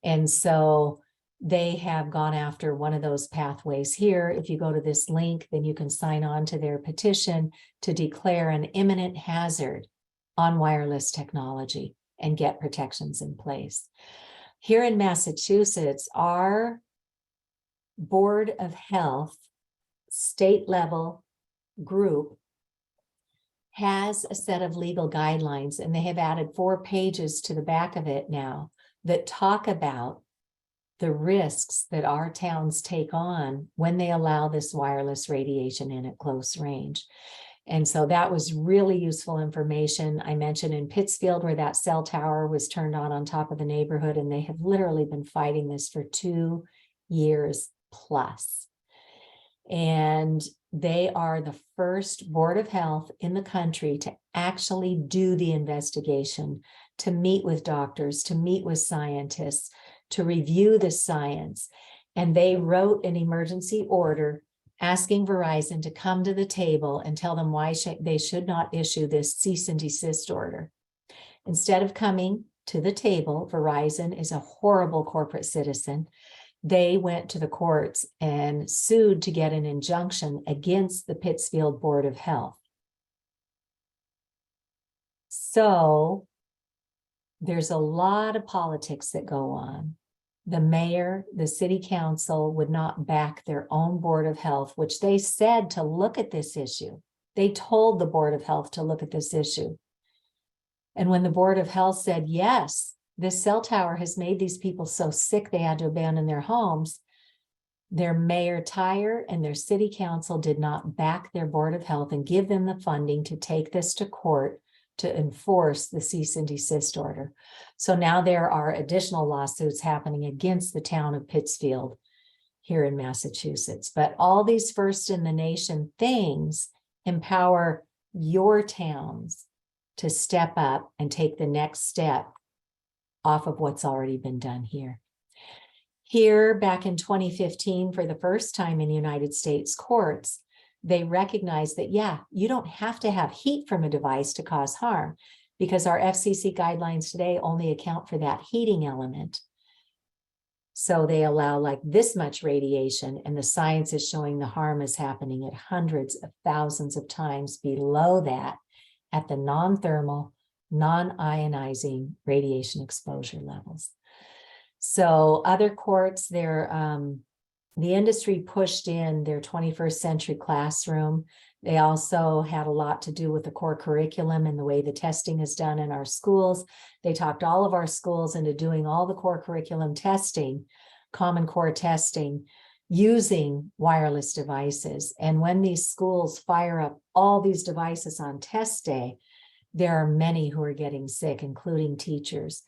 And so they have gone after one of those pathways here. If you go to this link, then you can sign on to their petition to declare an imminent hazard on wireless technology and get protections in place. Here in Massachusetts, our Board of Health state level group has a set of legal guidelines, and they have added 4 pages to the back of it now that talk about the risks that our towns take on when they allow this wireless radiation in at close range. And so that was really useful information. I mentioned in Pittsfield where that cell tower was turned on top of the neighborhood, and they have literally been fighting this for 2 years plus. And they are the first Board of Health in the country to actually do the investigation, to meet with doctors, to meet with scientists, to review the science. And they wrote an emergency order asking Verizon to come to the table and tell them why they should not issue this cease and desist order. Instead of coming to the table, Verizon is a horrible corporate citizen. They went to the courts and sued to get an injunction against the Pittsfield Board of Health. So there's a lot of politics that go on. The mayor, the city council would not back their own Board of Health, which they said to look at this issue. They told the Board of Health to look at this issue. And when the Board of Health said, yes, this cell tower has made these people so sick they had to abandon their homes, their mayor Tyre and their city council did not back their Board of Health and give them the funding to take this to court to enforce the cease and desist order. So now there are additional lawsuits happening against the town of Pittsfield here in Massachusetts. But all these first in the nation things empower your towns to step up and take the next step off of what's already been done here. Here, back in 2015, for the first time in the United States courts, they recognized that, yeah, you don't have to have heat from a device to cause harm, because our FCC guidelines today only account for that heating element. So they allow like this much radiation, and the science is showing the harm is happening at hundreds of thousands of times below that at the non-thermal, non-ionizing radiation exposure levels. So other courts, the industry pushed in their 21st century classroom. They also had a lot to do with the core curriculum and the way the testing is done in our schools. They talked all of our schools into doing all the core curriculum testing, Common Core testing, using wireless devices. And when these schools fire up all these devices on test day, there are many who are getting sick, including teachers.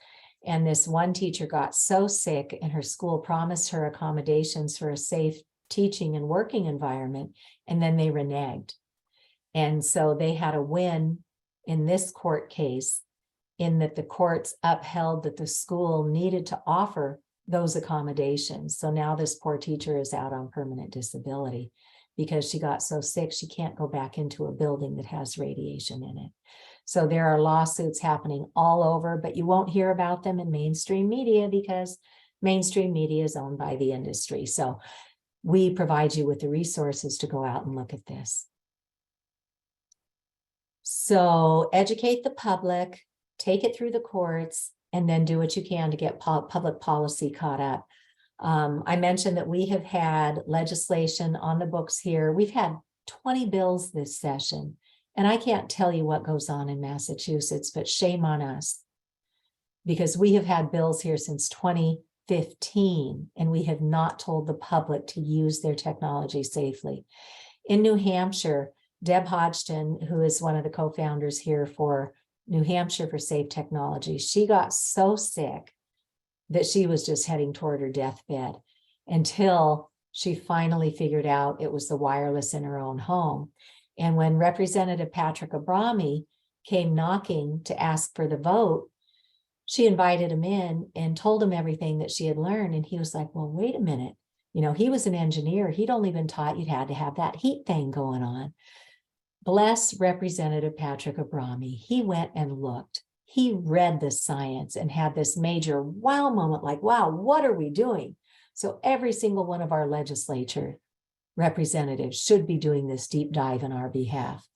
And this one teacher got so sick, and her school promised her accommodations for a safe teaching and working environment, and then they reneged. And so they had a win in this court case, in that the courts upheld that the school needed to offer those accommodations. So now this poor teacher is out on permanent disability because she got so sick she can't go back into a building that has radiation in it. So there are lawsuits happening all over, but you won't hear about them in mainstream media because mainstream media is owned by the industry. So we provide you with the resources to go out and look at this. So educate the public, take it through the courts, and then do what you can to get public policy caught up. I mentioned that we have had legislation on the books here. We've had 20 bills this session. And I can't tell you what goes on in Massachusetts, but shame on us, because we have had bills here since 2015, and we have not told the public to use their technology safely. In New Hampshire, Deb Hodgson, who is one of the co-founders here for New Hampshire for Safe Technology, she got so sick that she was just heading toward her deathbed until she finally figured out it was the wireless in her own home. And when Representative Patrick Abrami came knocking to ask for the vote, she invited him in and told him everything that she had learned. And he was like, well, wait a minute. You know, he was an engineer. He'd only been taught you'd had to have that heat thing going on. Bless Representative Patrick Abrami. He went and looked. He read the science and had this major wow moment, like, wow, what are we doing? So every single one of our legislature representatives should be doing this deep dive on our behalf.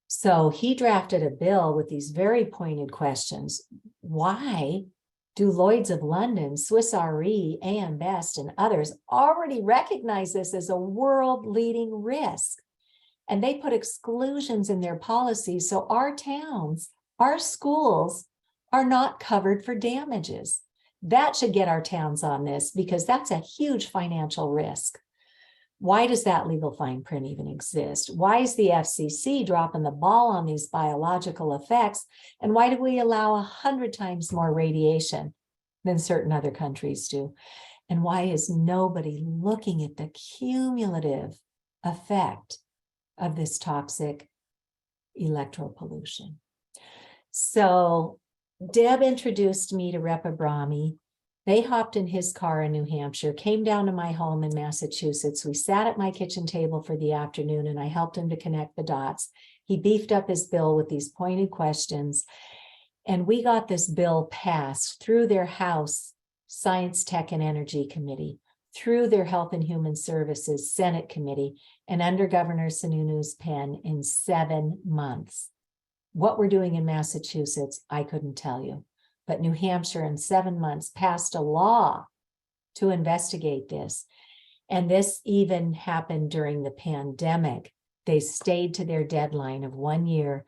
So he drafted a bill with these very pointed questions. Why do Lloyd's of London, Swiss Re, AM Best, and others already recognize this as a world-leading risk? And they put exclusions in their policies so our towns, our schools are not covered for damages. That should get our towns on this because that's a huge financial risk. Why does that legal fine print even exist? Why is the FCC dropping the ball on these biological effects? And why do we allow 100 times more radiation than certain other countries do? And why is nobody looking at the cumulative effect of this toxic electropollution? So Deb introduced me to Rep. Abrami. They hopped in his car in New Hampshire, came down to my home in Massachusetts. We sat at my kitchen table for the afternoon and I helped him to connect the dots. He beefed up his bill with these pointed questions. And we got this bill passed through their House Science, Tech, and Energy Committee, through their Health and Human Services Senate Committee, and under Governor Sununu's pen in 7 months. What we're doing in Massachusetts, I couldn't tell you. But New Hampshire in 7 months passed a law to investigate this. And this even happened during the pandemic. They stayed to their deadline of 1 year.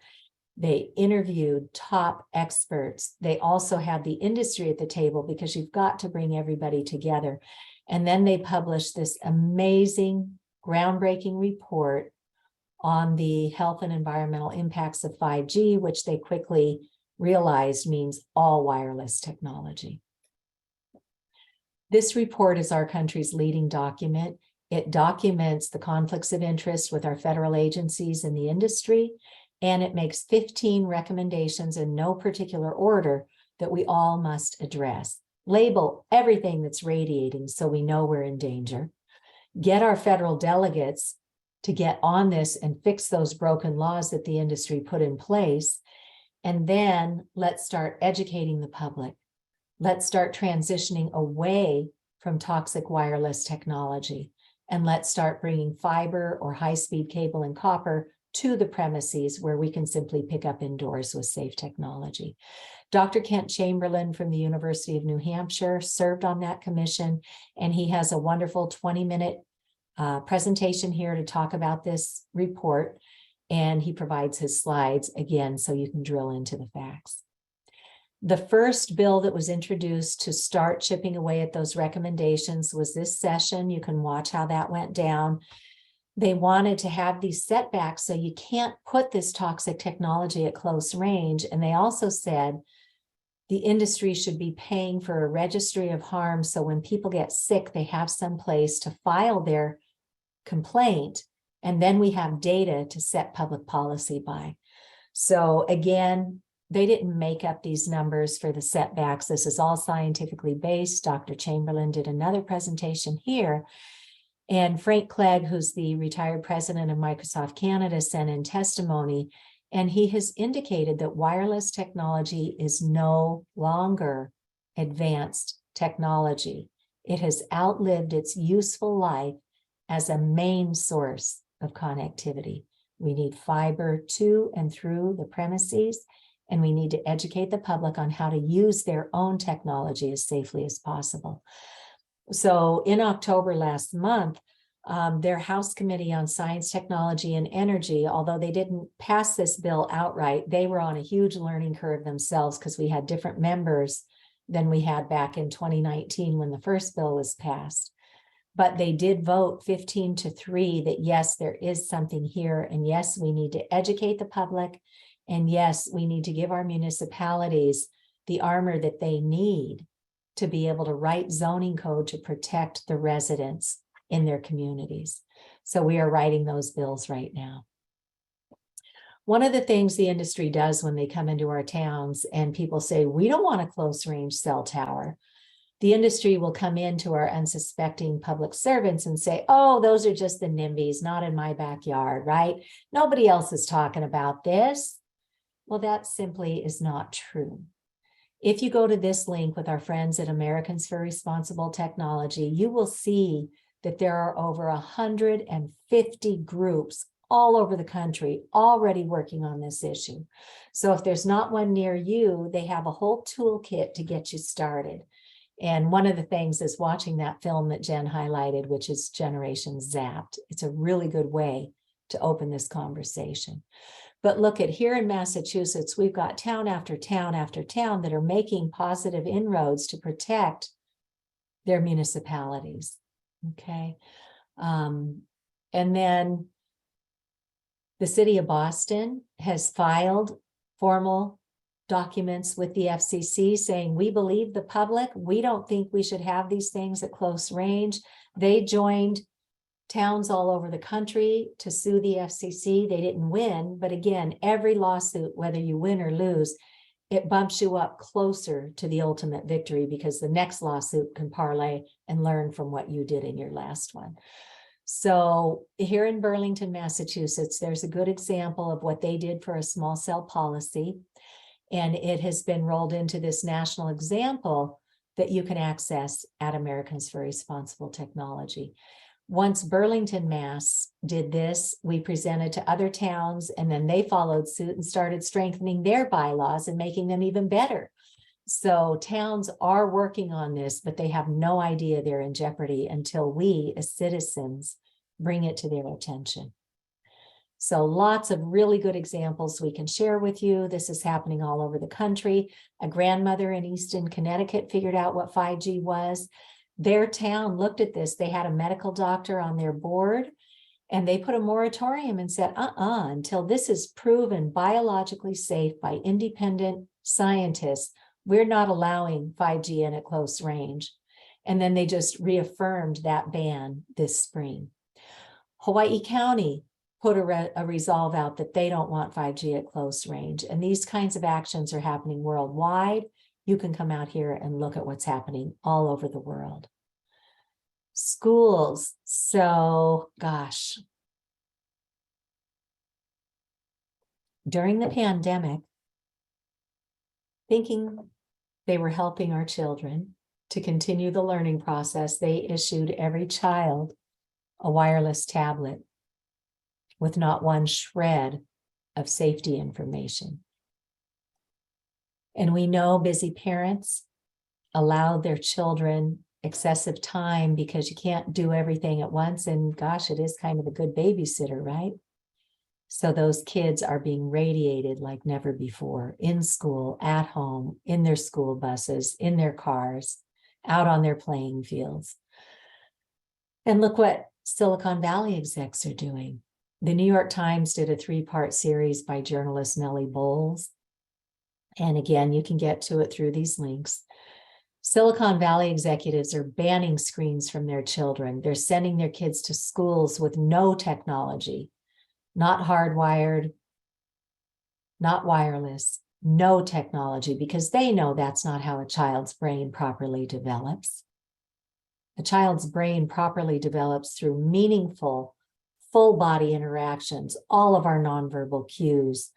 They interviewed top experts. They also had the industry at the table because you've got to bring everybody together. And then they published this amazing, groundbreaking report on the health and environmental impacts of 5G, which they quickly realized means all wireless technology. This report is our country's leading document. It documents the conflicts of interest with our federal agencies and the industry, and it makes 15 recommendations in no particular order that we all must address. Label everything that's radiating so we know we're in danger. Get our federal delegates to get on this and fix those broken laws that the industry put in place. And then let's start educating the public. Let's start transitioning away from toxic wireless technology. And let's start bringing fiber or high-speed cable and copper to the premises where we can simply pick up indoors with safe technology. Dr. Kent Chamberlain from the University of New Hampshire served on that commission, and he has a wonderful 20-minute presentation here to talk about this report. And he provides his slides again, so you can drill into the facts. The first bill that was introduced to start chipping away at those recommendations was this session. You can watch how that went down. They wanted to have these setbacks so you can't put this toxic technology at close range. And they also said the industry should be paying for a registry of harm so when people get sick, they have some place to file their complaint. And then we have data to set public policy by. So again, they didn't make up these numbers for the setbacks. This is all scientifically based. Dr. Chamberlain did another presentation here. And Frank Clegg, who's the retired president of Microsoft Canada, sent in testimony. And he has indicated that wireless technology is no longer advanced technology. It has outlived its useful life as a main source of connectivity. We need fiber to and through the premises, and we need to educate the public on how to use their own technology as safely as possible. So in October last month, their House Committee on Science, Technology, and Energy, although they didn't pass this bill outright, they were on a huge learning curve themselves because we had different members than we had back in 2019 when the first bill was passed. But they did vote 15-3 that yes, there is something here. And yes, we need to educate the public. And yes, we need to give our municipalities the armor that they need to be able to write zoning code to protect the residents in their communities. So we are writing those bills right now. One of the things the industry does when they come into our towns and people say, we don't want a close range cell tower, the industry will come into our unsuspecting public servants and say, oh, those are just the NIMBYs, not in my backyard, right? Nobody else is talking about this. Well, that simply is not true. If you go to this link with our friends at Americans for Responsible Technology, you will see that there are over 150 groups all over the country already working on this issue. So if there's not one near you, they have a whole toolkit to get you started. And one of the things is watching that film that Jen highlighted, which is Generation Zapped. It's a really good way to open this conversation. But look at here in Massachusetts, we've got town after town after town that are making positive inroads to protect their municipalities. Okay. And then the city of Boston has filed formal documents with the FCC saying, we believe the public, we don't think we should have these things at close range. They joined towns all over the country to sue the FCC. They didn't win, but again, every lawsuit, whether you win or lose, it bumps you up closer to the ultimate victory because the next lawsuit can parlay and learn from what you did in your last one. So here in Burlington, Massachusetts, there's a good example of what they did for a small cell policy. And it has been rolled into this national example that you can access at Americans for Responsible Technology. Once Burlington, Mass did this, we presented to other towns, and then they followed suit and started strengthening their bylaws and making them even better. So towns are working on this, but they have no idea they're in jeopardy until we as citizens bring it to their attention. So lots of really good examples we can share with you. This is happening all over the country. A grandmother in Easton, Connecticut figured out what 5G was. Their town looked at this. They had a medical doctor on their board and they put a moratorium and said, until this is proven biologically safe by independent scientists, we're not allowing 5G in at close range. And then they just reaffirmed that ban this spring. Hawaii County put a resolve out that they don't want 5G at close range. And these kinds of actions are happening worldwide. You can come out here and look at what's happening all over the world. Schools. So, gosh. During the pandemic, thinking they were helping our children to continue the learning process, they issued every child a wireless tablet with not one shred of safety information. And we know busy parents allow their children excessive time because you can't do everything at once. And gosh, it is kind of a good babysitter, right? So those kids are being radiated like never before, in school, at home, in their school buses, in their cars, out on their playing fields. And look what Silicon Valley execs are doing. The New York Times did a 3-part series by journalist Nellie Bowles. And again, you can get to it through these links. Silicon Valley executives are banning screens from their children. They're sending their kids to schools with no technology, not hardwired, not wireless, no technology, because they know that's not how a child's brain properly develops. A child's brain properly develops through meaningful, full body interactions, all of our nonverbal cues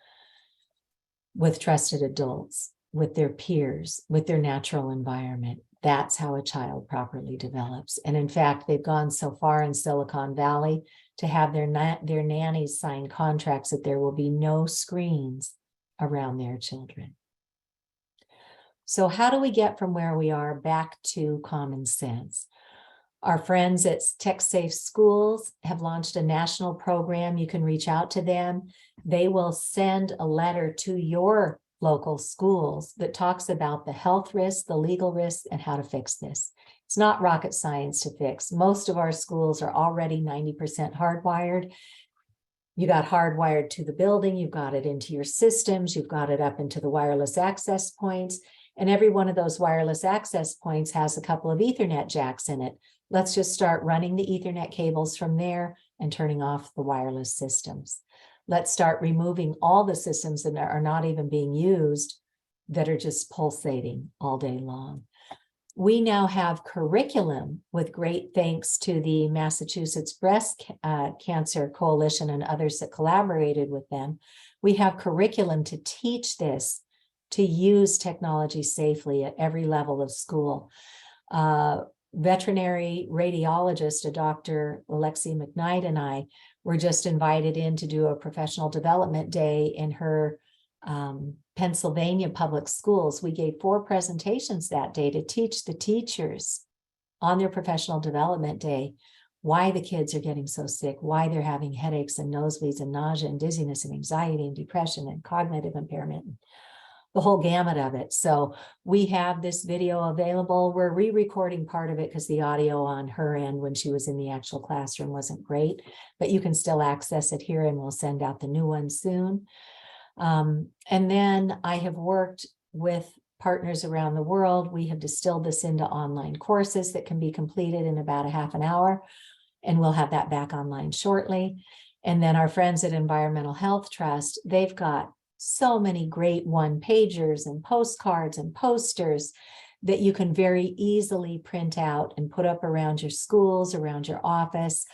with trusted adults, with their peers, with their natural environment. That's how a child properly develops. And in fact, they've gone so far in Silicon Valley to have their nannies sign contracts that there will be no screens around their children. So how do we get from where we are back to common sense? Our friends at Tech Safe Schools have launched a national program. You can reach out to them. They will send a letter to your local schools that talks about the health risks, the legal risks, and how to fix this. It's not rocket science to fix. Most of our schools are already 90% hardwired. You got hardwired to the building, you've got it into your systems, you've got it up into the wireless access points, and every one of those wireless access points has a couple of Ethernet jacks in it. Let's just start running the Ethernet cables from there and turning off the wireless systems. let's start removing all the systems that are not even being used, that are just pulsating all day long. We now have curriculum, with great thanks to the Massachusetts Breast Cancer Coalition and others that collaborated with them. We have curriculum to teach this, to use technology safely at every level of school. Veterinary radiologist, a Dr. Alexi McKnight, and I were just invited in to do a professional development day in her Pennsylvania public schools. We gave 4 presentations that day to teach the teachers on their professional development day why the kids are getting so sick, why they're having headaches and nosebleeds and nausea and dizziness and anxiety and depression and cognitive impairment, the whole gamut of it. So we have this video available. We're re-recording part of it because the audio on her end when she was in the actual classroom wasn't great, but you can still access it here, and we'll send out the new one soon. And then I have worked with partners around the world. We have distilled this into online courses that can be completed in about a half an hour, and we'll have that back online shortly. And then our friends at Environmental Health Trust, they've got so many great one-pagers and postcards and posters that you can very easily print out and put up around your schools, around your office.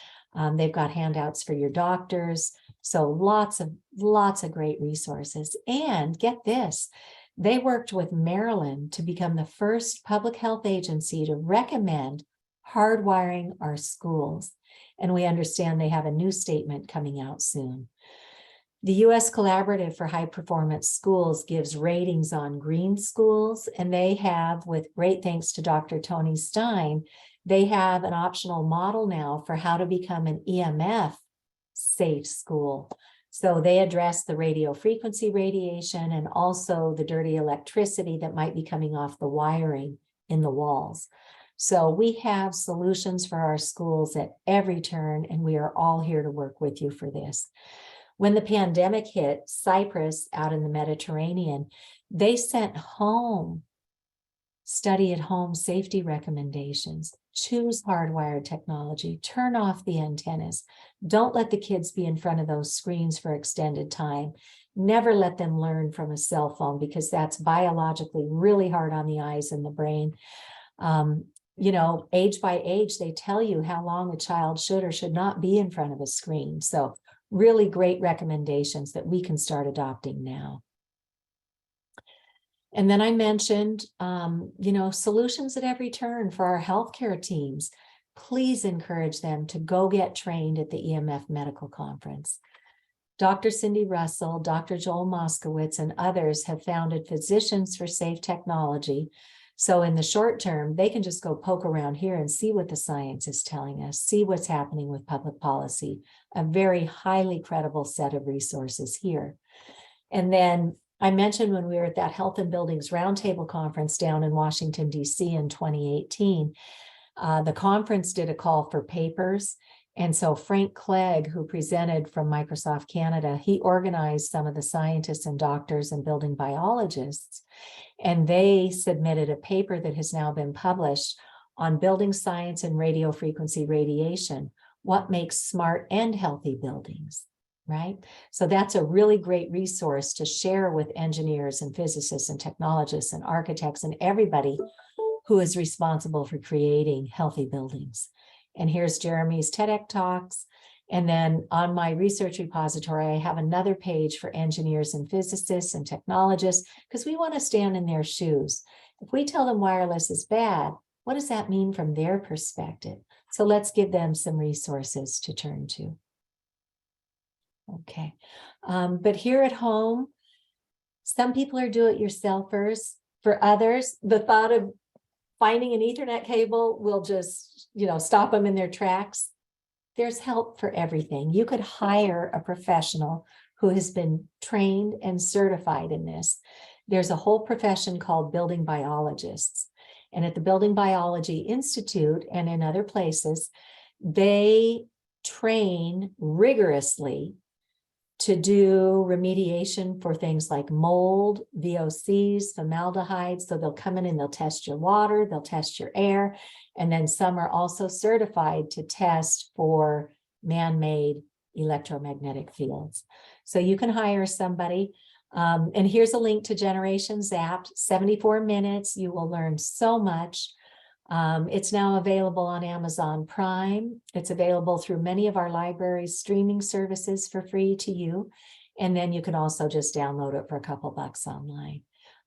They've got handouts for your doctors. So lots of great resources. And get this, they worked with Maryland to become the first public health agency to recommend hardwiring our schools. And we understand they have a new statement coming out soon. The U.S. Collaborative for High Performance Schools gives ratings on green schools, and they have, with great thanks to Dr. Tony Stein, they have an optional model now for how to become an EMF safe school. So they address the radio frequency radiation and also the dirty electricity that might be coming off the wiring in the walls. So we have solutions for our schools at every turn, and we are all here to work with you for this. When the pandemic hit, Cyprus out in the Mediterranean, they sent home study at home safety recommendations. Choose hardwired technology, turn off the antennas. Don't let the kids be in front of those screens for extended time. Never let them learn from a cell phone, because that's biologically really hard on the eyes and the brain. You know, age by age, they tell you how long a child should or should not be in front of a screen. So really great recommendations that we can start adopting now. And then I mentioned, you know, solutions at every turn for our healthcare teams. Please encourage them to go get trained at the EMF Medical Conference. Dr. Cindy Russell, Dr. Joel Moskowitz, and others have founded Physicians for Safe Technology. So in the short term, they can just go poke around here and see what the science is telling us, see what's happening with public policy, a very highly credible set of resources here. And then I mentioned when we were at that Health and Buildings Roundtable Conference down in Washington, D.C. in 2018, the conference did a call for papers. And so Frank Clegg, who presented from Microsoft Canada, he organized some of the scientists and doctors and building biologists, and they submitted a paper that has now been published on building science and radio frequency radiation, what makes smart and healthy buildings, right? So that's a really great resource to share with engineers and physicists and technologists and architects and everybody who is responsible for creating healthy buildings. And here's Jeremy's TEDx talks. And then on my research repository, I have another page for engineers and physicists and technologists, because we want to stand in their shoes. If we tell them wireless is bad, what does that mean from their perspective? So let's give them some resources to turn to. Okay. But here at home, some people are do-it-yourselfers. For others, the thought of finding an Ethernet cable will just, you know, stop them in their tracks. There's help for everything. You could hire a professional who has been trained and certified in this. There's a whole profession called building biologists. And at the Building Biology Institute and in other places, they train rigorously to do remediation for things like mold, VOCs, formaldehyde. So they'll come in and they'll test your water, they'll test your air, and then some are also certified to test for man-made electromagnetic fields. So you can hire somebody. And here's a link to Generation Zapped, 74 minutes. You will learn so much. It's now available on Amazon Prime. It's available through many of our libraries' streaming services for free to you. And then you can also just download it for a couple bucks online.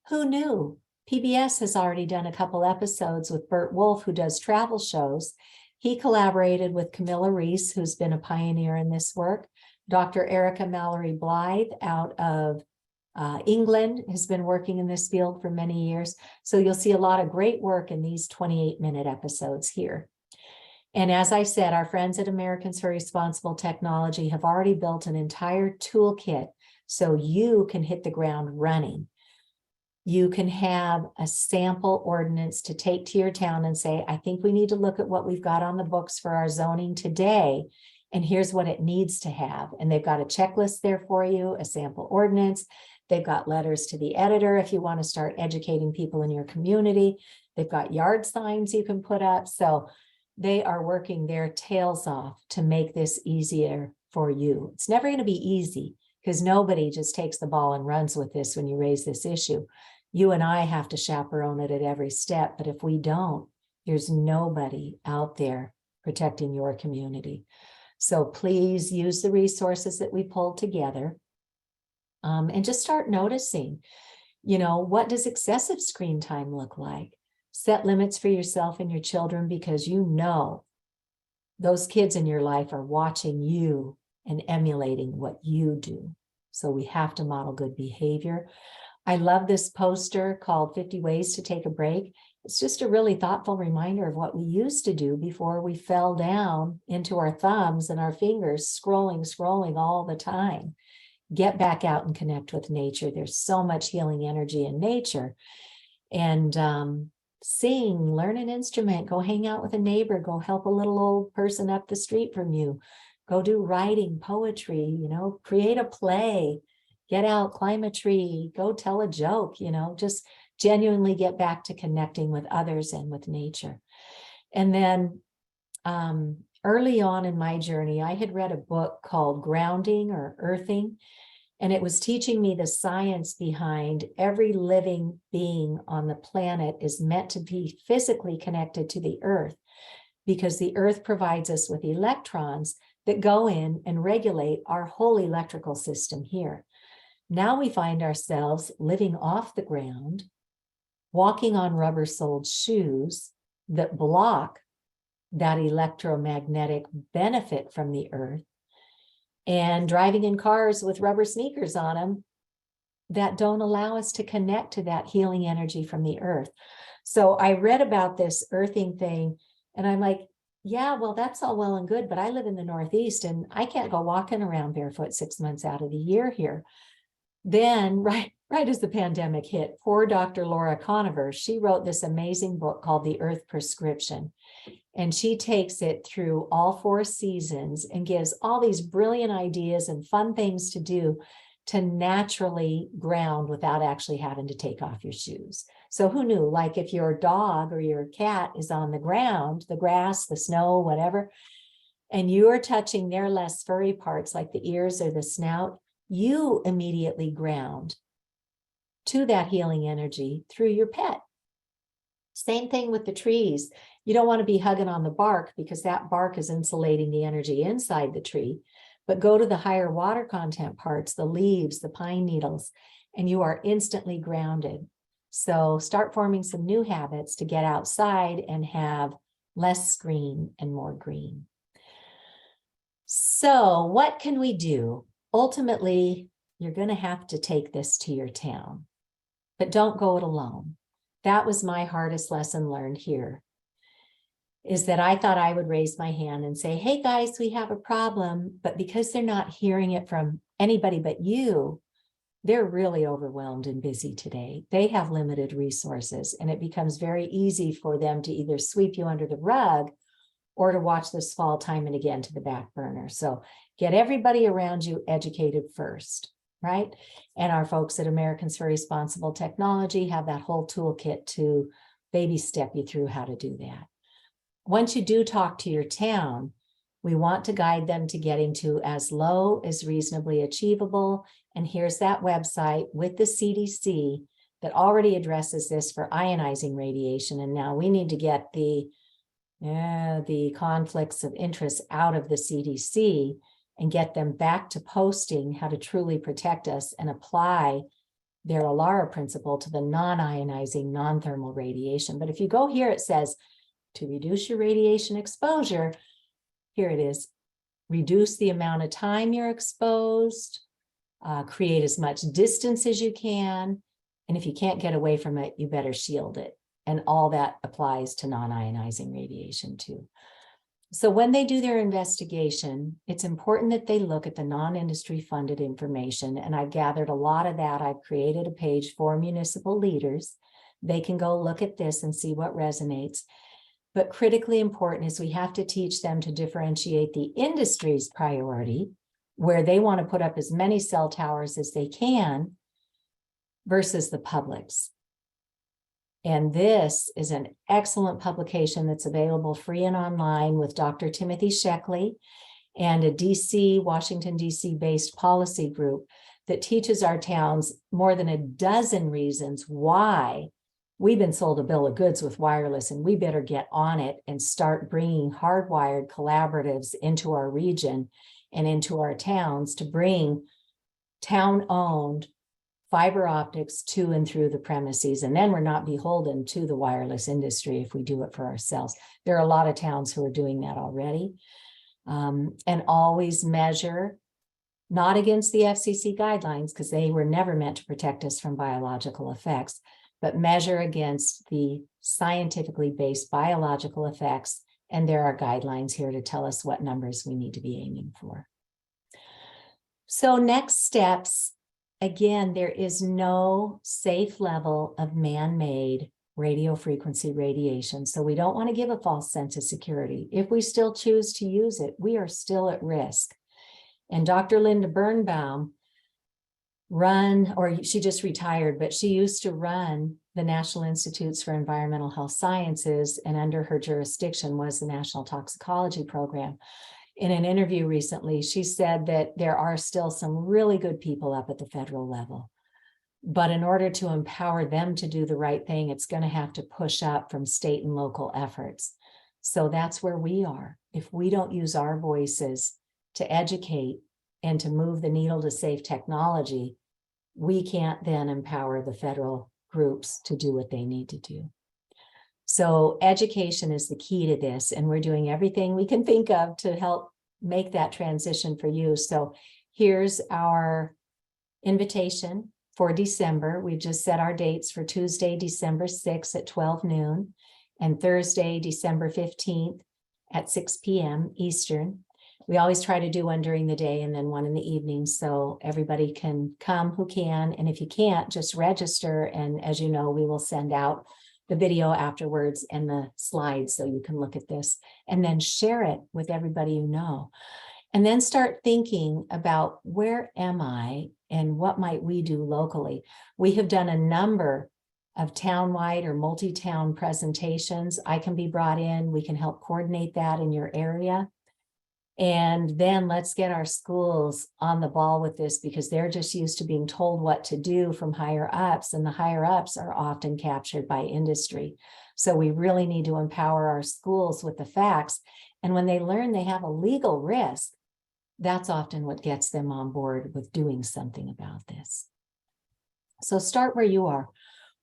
Who knew? PBS has already done a couple episodes with Bert Wolf, who does travel shows. He collaborated with Camilla Reese, who's been a pioneer in this work. Dr. Erica Mallory Blythe out of England has been working in this field for many years. So you'll see a lot of great work in these 28-minute episodes here. And as I said, our friends at Americans for Responsible Technology have already built an entire toolkit so you can hit the ground running. You can have a sample ordinance to take to your town and say, I think we need to look at what we've got on the books for our zoning today, and here's what it needs to have. And they've got a checklist there for you, a sample ordinance. They've got letters to the editor if you want to start educating people in your community. They've got yard signs you can put up. So they are working their tails off to make this easier for you. It's never going to be easy because nobody just takes the ball and runs with this when you raise this issue. You and I have to chaperone it at every step, but if we don't, there's nobody out there protecting your community. So please use the resources that we pulled together and just start noticing, what does excessive screen time look like? Set limits for yourself and your children because those kids in your life are watching you and emulating what you do. So we have to model good behavior. I love this poster called 50 Ways to Take a Break. It's just a really thoughtful reminder of what we used to do before we fell down into our thumbs and our fingers, scrolling all the time. Get back out and connect with nature. There's so much healing energy in nature. And sing, learn an instrument, go hang out with a neighbor, go help a little old person up the street from you, go do writing, poetry, create a play. Get out, climb a tree, go tell a joke, just genuinely get back to connecting with others and with nature. And then early on in my journey, I had read a book called Grounding or Earthing, and it was teaching me the science behind every living being on the planet is meant to be physically connected to the earth because the earth provides us with electrons that go in and regulate our whole electrical system here. Now we find ourselves living off the ground, walking on rubber-soled shoes that block that electromagnetic benefit from the earth, and driving in cars with rubber sneakers on them that don't allow us to connect to that healing energy from the earth. So I read about this earthing thing, and I'm like, yeah, well, that's all well and good, but I live in the Northeast, and I can't go walking around barefoot 6 months out of the year here. Then, right as the pandemic hit, poor Dr. Laura Conover, she wrote this amazing book called The Earth Prescription. And she takes it through all 4 seasons and gives all these brilliant ideas and fun things to do to naturally ground without actually having to take off your shoes. So who knew, like if your dog or your cat is on the ground, the grass, the snow, whatever, and you're touching their less furry parts like the ears or the snout, you immediately ground to that healing energy through your pet. Same thing with the trees. You don't want to be hugging on the bark because that bark is insulating the energy inside the tree, but go to the higher water content parts, the leaves, the pine needles, and you are instantly grounded. So start forming some new habits to get outside and have less screen and more green. So what can we do? Ultimately, you're going to have to take this to your town, but don't go it alone. That was my hardest lesson learned here, is that I thought I would raise my hand and say, hey guys, we have a problem, but because they're not hearing it from anybody but you, they're really overwhelmed and busy today. They have limited resources, and it becomes very easy for them to either sweep you under the rug or to watch this fall time and again to the back burner. So get everybody around you educated first, right? And our folks at Americans for Responsible Technology have that whole toolkit to baby step you through how to do that. Once you do talk to your town, We want to guide them to getting to as low as reasonably achievable. And here's that website with the CDC that already addresses this for ionizing radiation. And now we need to get the conflicts of interest out of the CDC and get them back to posting how to truly protect us and apply their ALARA principle to the non-ionizing, non-thermal radiation. But if you go here, it says to reduce your radiation exposure, here it is, reduce the amount of time you're exposed, create as much distance as you can. And if you can't get away from it, you better shield it. And all that applies to non-ionizing radiation too. So when they do their investigation, it's important that they look at the non-industry funded information. And I've gathered a lot of that. I've created a page for municipal leaders. They can go look at this and see what resonates. But critically important is we have to teach them to differentiate the industry's priority, where they want to put up as many cell towers as they can, versus the public's. And this is an excellent publication that's available free and online with Dr. Timothy Sheckley and a Washington, DC based policy group that teaches our towns more than a dozen reasons why we've been sold a bill of goods with wireless, and we better get on it and start bringing hardwired collaboratives into our region and into our towns to bring town-owned fiber optics to and through the premises. And then we're not beholden to the wireless industry if we do it for ourselves. There are a lot of towns who are doing that already. And always measure, not against the FCC guidelines, because they were never meant to protect us from biological effects, but measure against the scientifically based biological effects. And there are guidelines here to tell us what numbers we need to be aiming for. So next steps. Again, there is no safe level of man-made radio frequency radiation. So we don't want to give a false sense of security. If we still choose to use it, we are still at risk. And Dr. Linda Birnbaum she just retired, but she used to run the National Institutes for Environmental Health Sciences, and under her jurisdiction was the National Toxicology Program. In an interview recently, she said that there are still some really good people up at the federal level. But in order to empower them to do the right thing, it's going to have to push up from state and local efforts. So that's where we are. If we don't use our voices to educate and to move the needle to safe technology, we can't then empower the federal groups to do what they need to do. So education is the key to this, and we're doing everything we can think of to help make that transition for you. So here's our invitation for December. We've just set our dates for Tuesday, December 6th at 12 noon, and Thursday, December 15th at 6 p.m. Eastern. We always try to do one during the day and then one in the evening, so everybody can come who can. And if you can't, just register. And as you know, we will send out the video afterwards and the slides so you can look at this, and then share it with everybody you know. And then start thinking about, where am I and what might we do locally? We have done a number of townwide or multi-town presentations. I can be brought in. We can help coordinate that in your area. And then let's get our schools on the ball with this, because they're just used to being told what to do from higher ups, and the higher ups are often captured by industry. So we really need to empower our schools with the facts. And when they learn they have a legal risk, that's often what gets them on board with doing something about this. So start where you are.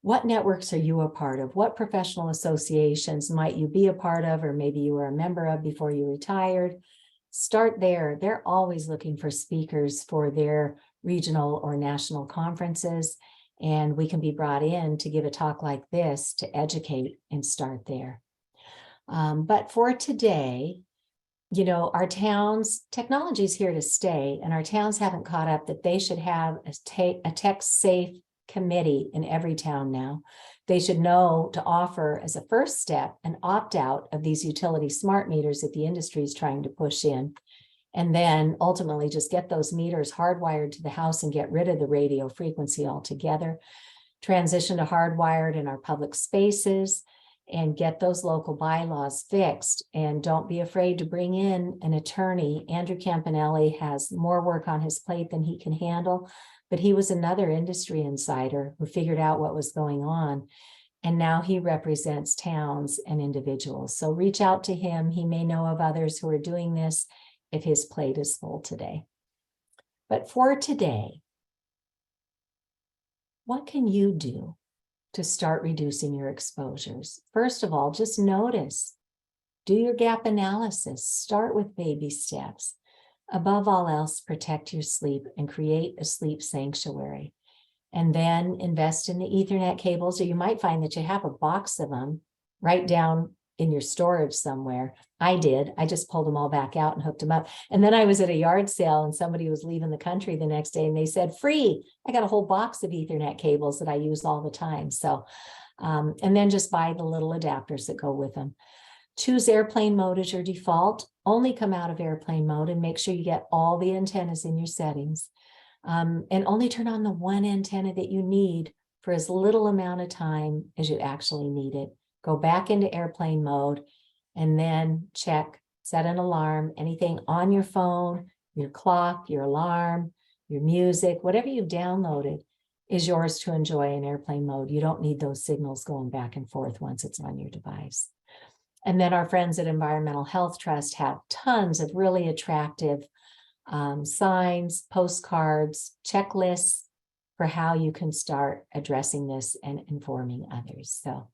What networks are you a part of? What professional associations might you be a part of, or maybe you were a member of before you retired? Start there. They're always looking for speakers for their regional or national conferences, and we can be brought in to give a talk like this to educate and start there. But for today, you know, our towns, technology is here to stay, and our towns haven't caught up that they should have a tech-safe committee in every town now. They should know to offer as a first step an opt-out of these utility smart meters that the industry is trying to push in, and then ultimately just get those meters hardwired to the house and get rid of the radio frequency altogether. Transition to hardwired in our public spaces, and get those local bylaws fixed. And don't be afraid to bring in an attorney. Andrew Campanelli has more work on his plate than he can handle, but he was another industry insider who figured out what was going on. And now he represents towns and individuals. So reach out to him. He may know of others who are doing this if his plate is full today. But for today, what can you do to start reducing your exposures? First of all, just notice, do your gap analysis, start with baby steps. Above all else, protect your sleep and create a sleep sanctuary. And then invest in the Ethernet cables, or you might find that you have a box of them right down in your storage somewhere. I did. I just pulled them all back out and hooked them up. And then I was at a yard sale and somebody was leaving the country the next day and they said, free. I got a whole box of Ethernet cables that I use all the time. So, and then just buy the little adapters that go with them. Choose airplane mode as your default. Only come out of airplane mode and make sure you get all the antennas in your settings. And only turn on the one antenna that you need for as little amount of time as you actually need it. Go back into airplane mode and then check, set an alarm, anything on your phone, your clock, your alarm, your music, whatever you've downloaded is yours to enjoy in airplane mode. You don't need those signals going back and forth once it's on your device. And then our friends at Environmental Health Trust have tons of really attractive signs, postcards, checklists for how you can start addressing this and informing others. So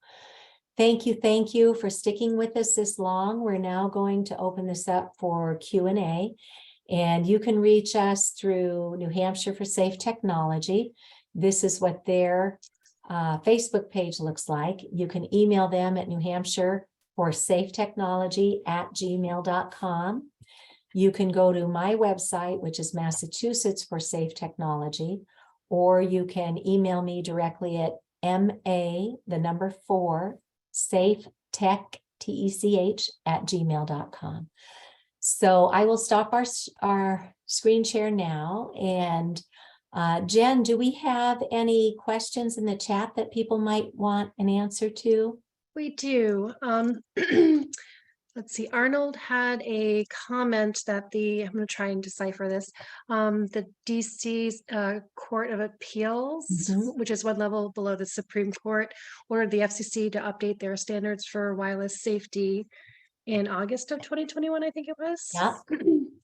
thank you for sticking with us this long. We're now going to open this up for Q&A, and you can reach us through New Hampshire for Safe Technology. This is what their Facebook page looks like. You can email them at newhampshireforsafetechnology@gmail.com. You can go to my website, which is Massachusetts for Safe Technology, or you can email me directly at safetech@gmail.com. So I will stop our screen share now. And Jen, do we have any questions in the chat that people might want an answer to? We do. Let's see, Arnold had a comment that I'm going to try and decipher this. The DC's Court of Appeals, which is one level below the Supreme Court, ordered the FCC to update their standards for wireless safety in August of 2021, I think it was. Yeah.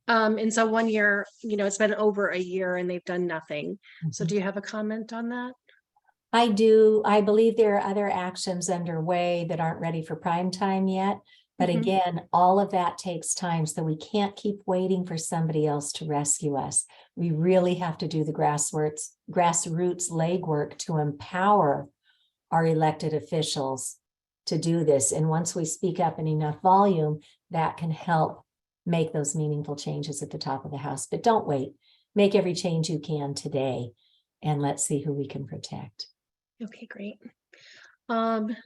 And so 1 year, it's been over a year and they've done nothing. So do you have a comment on that? I do. I believe there are other actions underway that aren't ready for prime time yet. But again, all of that takes time, so we can't keep waiting for somebody else to rescue us. We really have to do the grassroots legwork to empower our elected officials to do this. And once we speak up in enough volume, that can help make those meaningful changes at the top of the house. But don't wait. Make every change you can today, and let's see who we can protect. Okay, great.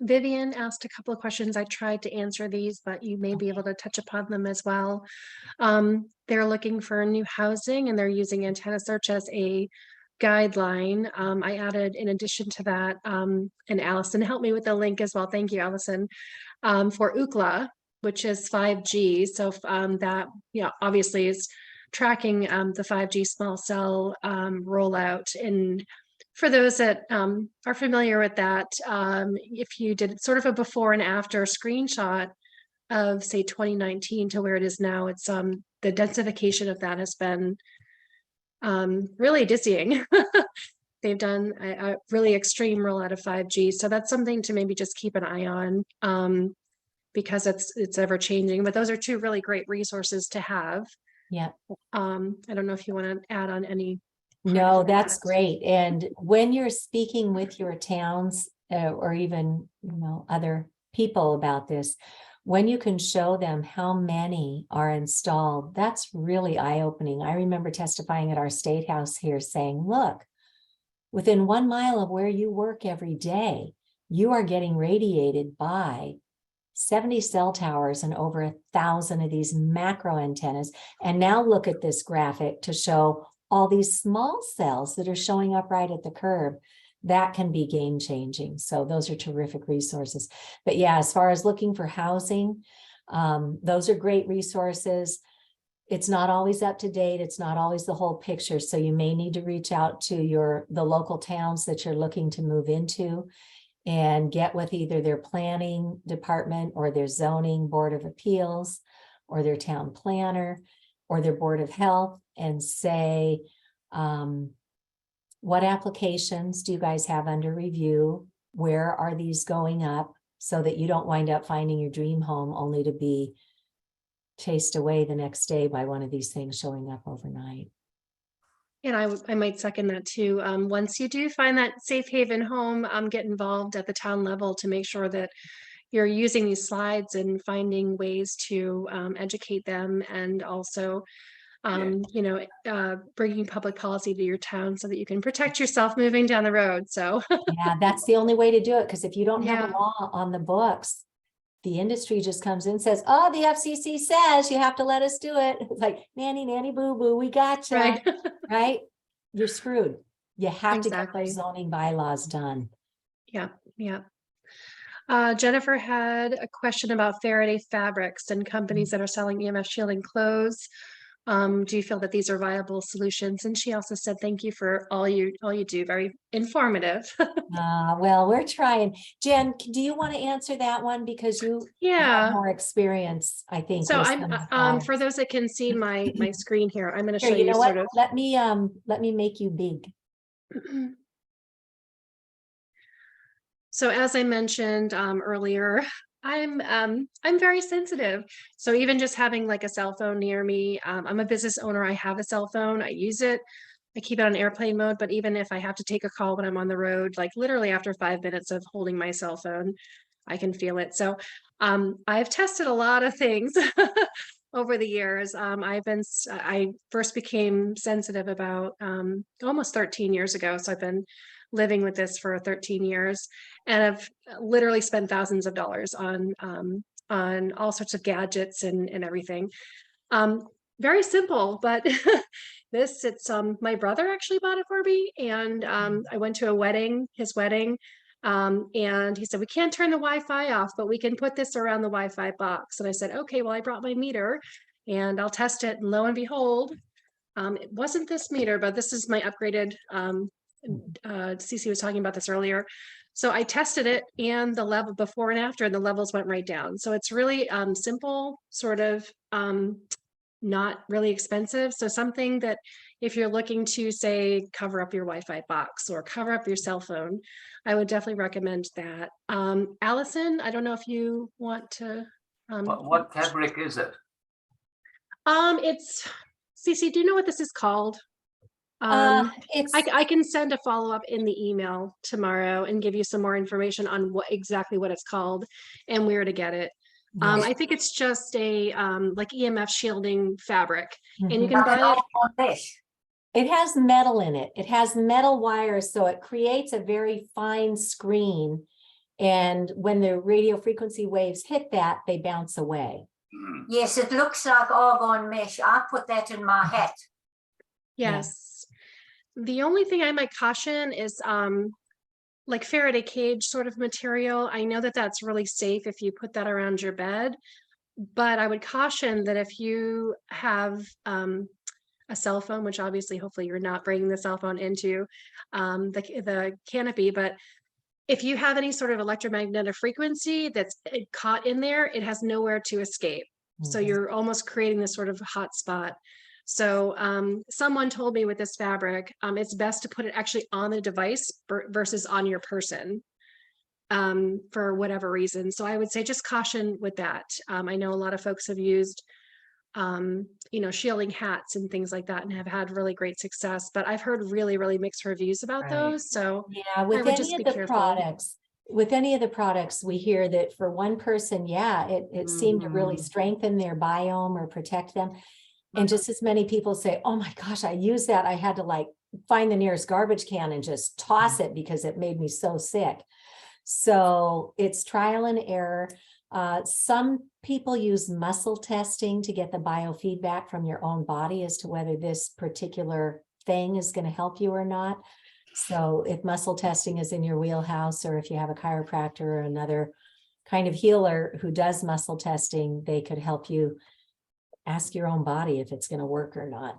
Vivian asked a couple of questions. I tried to answer these, but you may be able to touch upon them as well. They're looking for new housing and they're using antenna search as a guideline. I added, in addition to that, and Allison helped me with the link as well. Thank you, Allison, for Ookla, which is 5G. So that, obviously is tracking the 5G small cell rollout. And for those that are familiar with that, if you did sort of a before and after screenshot of, say, 2019 to where it is now, it's the densification of that has been really dizzying. They've done a really extreme rollout of 5G. So that's something to maybe just keep an eye on because it's ever changing. But those are two really great resources to have. Yeah. I don't know if you want to add on any. No, that's great. And when you're speaking with your towns or even, other people about this, when you can show them how many are installed, that's really eye-opening. I remember testifying at our state house here saying, look, within 1 mile of where you work every day, you are getting radiated by 70 cell towers and over 1,000 of these macro antennas. And now look at this graphic to show all these small cells that are showing up right at the curb. that can be game changing. So those are terrific resources. But yeah, as far as looking for housing, those are great resources. It's not always up to date. It's not always the whole picture. So you may need to reach out to the local towns that you're looking to move into and get with either their planning department or their zoning board of appeals or their town planner or their board of health and say, what applications do you guys have under review? Where are these going up? So that you don't wind up finding your dream home only to be chased away the next day by one of these things showing up overnight. And I might second that too. Once you do find that safe haven home, get involved at the town level to make sure that you're using these slides and finding ways to educate them, and also bringing public policy to your town so that you can protect yourself moving down the road. So yeah, that's the only way to do it, because if you don't have Yeah. a law on the books, the industry just comes in and says, oh, the FCC says you have to let us do it. It's like, nanny, nanny, boo, boo, we gotcha, right. right? You're screwed. You have to get Exactly. those zoning bylaws done. Yeah. Jennifer had a question about Faraday fabrics and companies that are selling EMF shielding clothes. Do you feel that these are viable solutions? And she also said, thank you for all you do. Very informative. Well, we're trying. Jen, do you want to answer that one? Because you have Yeah. more experience, I think. So with I'm some of the for those that can see my screen here, I'm going to Here, show you you know sort what? of. Let me make you big. So as I mentioned earlier, I'm very sensitive. So even just having like a cell phone near me, I'm a business owner. I have a cell phone. I use it. I keep it on airplane mode. But even if I have to take a call when I'm on the road, like literally after 5 minutes of holding my cell phone, I can feel it. So I've tested a lot of things over the years. I first became sensitive about almost 13 years ago. So I've been living with this for 13 years, and I've literally spent thousands of dollars on all sorts of gadgets and everything. Very simple, but it's my brother actually bought it for me, and I went to his wedding. And he said, we can't turn the Wi-Fi off, but we can put this around the Wi-Fi box. And I said, okay, well, I brought my meter and I'll test it. And lo and behold, it wasn't this meter, but this is my upgraded. Cece was talking about this earlier. So I tested it, and the level before and after, and the levels went right down. So it's really simple, sort of not really expensive. So something that if you're looking to, say, cover up your Wi-Fi box or cover up your cell phone, I would definitely recommend that. Allison, I don't know if you want to. What fabric is it? It's Cece, do you know what this is called? I can send a follow-up in the email tomorrow and give you some more information on exactly what it's called and where to get it. I think it's just a like EMF shielding fabric, and you can buy it. It has metal in it. It has metal wires, so it creates a very fine screen. And when the radio frequency waves hit that, they bounce away. Yes, it looks like argon mesh. I put that in my hat. Yes. Yeah. The only thing I might caution is like Faraday cage sort of material. I know that that's really safe if you put that around your bed, but I would caution that if you have a cell phone, which obviously hopefully you're not bringing the cell phone into the canopy, but if you have any sort of electromagnetic frequency that's caught in there, it has nowhere to escape. So you're almost creating this sort of hot spot. So someone told me with this fabric, it's best to put it actually on the device versus on your person for whatever reason. So I would say just caution with that. I know a lot of folks have used, shielding hats and things like that and have had really great success, but I've heard really, really mixed reviews about those. So yeah, with any of the products, we hear that for one person, it seemed to really strengthen their biome or protect them. And just as many people say, oh my gosh, I used that. I had to like find the nearest garbage can and just toss it because it made me so sick. So it's trial and error. Some people use muscle testing to get the biofeedback from your own body as to whether this particular thing is going to help you or not. So if muscle testing is in your wheelhouse, or if you have a chiropractor or another kind of healer who does muscle testing, they could help you ask your own body if it's going to work or not.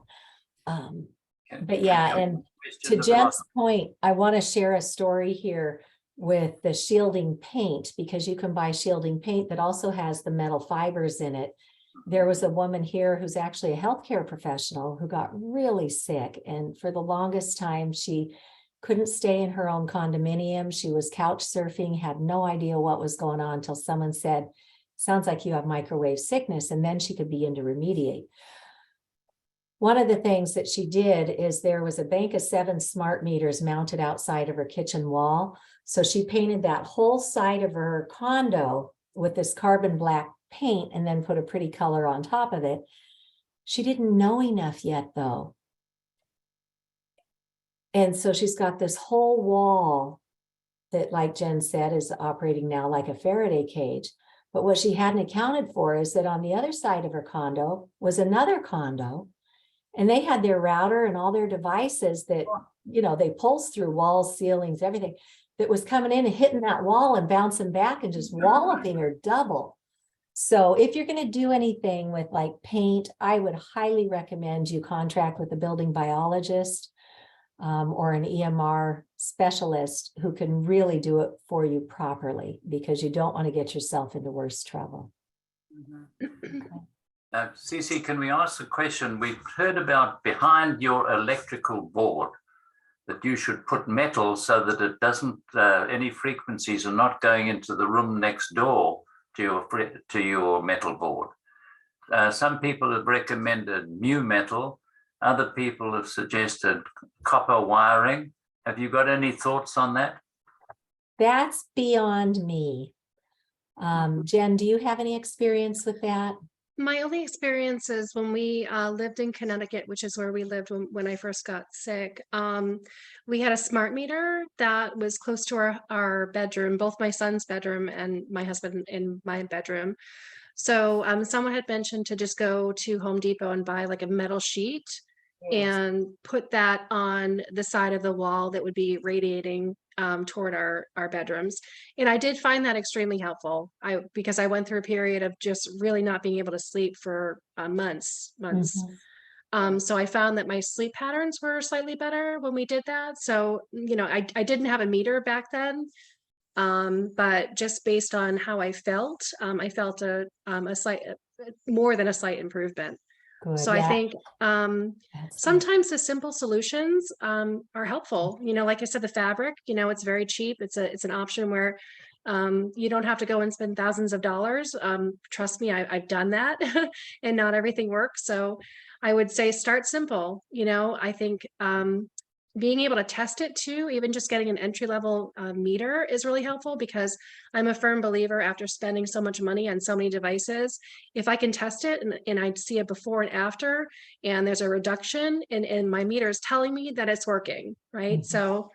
But yeah, and to Jen's point, I want to share a story here with the shielding paint, because you can buy shielding paint that also has the metal fibers in it. There was a woman here who's actually a healthcare professional who got really sick. And for the longest time, she couldn't stay in her own condominium. She was couch surfing, had no idea what was going on until someone said, sounds like you have microwave sickness. And then she could begin to remediate. One of the things that she did is there was a bank of 7 smart meters mounted outside of her kitchen wall. So she painted that whole side of her condo with this carbon black paint and then put a pretty color on top of it. She didn't know enough yet, though. And so she's got this whole wall that, like Jen said, is operating now like a Faraday cage. But what she hadn't accounted for is that on the other side of her condo was another condo. And they had their router and all their devices that, you know, they pulse through walls, ceilings, everything that was coming in and hitting that wall and bouncing back and just walloping her double. So if you're going to do anything with like paint, I would highly recommend you contract with a building biologist or an EMR specialist who can really do it for you properly, because you don't want to get yourself into worse trouble. Cece, can we ask a question? We've heard about behind your electrical board that you should put metal so that it doesn't, any frequencies are not going into the room next door to your metal board. Some people have recommended new metal. Other people have suggested copper wiring. Have you got any thoughts on that? That's beyond me. Jen, do you have any experience with that? My only experience is when we lived in Connecticut, which is where we lived when I first got sick. We had a smart meter that was close to our bedroom, both my son's bedroom and my husband in my bedroom. So someone had mentioned to just go to Home Depot and buy like a metal sheet and put that on the side of the wall that would be radiating toward our bedrooms. And I did find that extremely helpful. Because I went through a period of just really not being able to sleep for months. Mm-hmm. So I found that my sleep patterns were slightly better when we did that. So, you know, I didn't have a meter back then. But just based on how I felt a slight, more than a slight improvement. Good, So yeah. I think sometimes the simple solutions are helpful. You know, like I said, the fabric, you know, it's very cheap. It's an option where you don't have to go and spend thousands of dollars. Trust me, I've done that and not everything works. So I would say start simple. You know, I think being able to test it too, even just getting an entry-level meter is really helpful, because I'm a firm believer, after spending so much money on so many devices, if I can test it and I see a before and after, and there's a reduction and my meter is telling me that it's working, right? Mm-hmm. So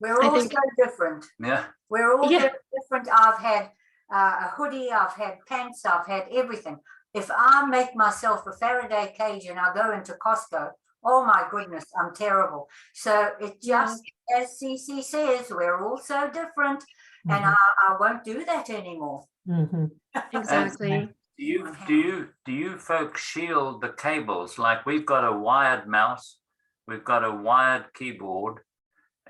We're all so different. Yeah. We're all very different. I've had a hoodie, I've had pants, I've had everything. If I make myself a Faraday cage and I go into Costco, oh my goodness, I'm terrible. So it just, as Cece says, we're all so different, and I won't do that anymore. Mm-hmm. Exactly. Do you folks shield the cables? Like, we've got a wired mouse, we've got a wired keyboard,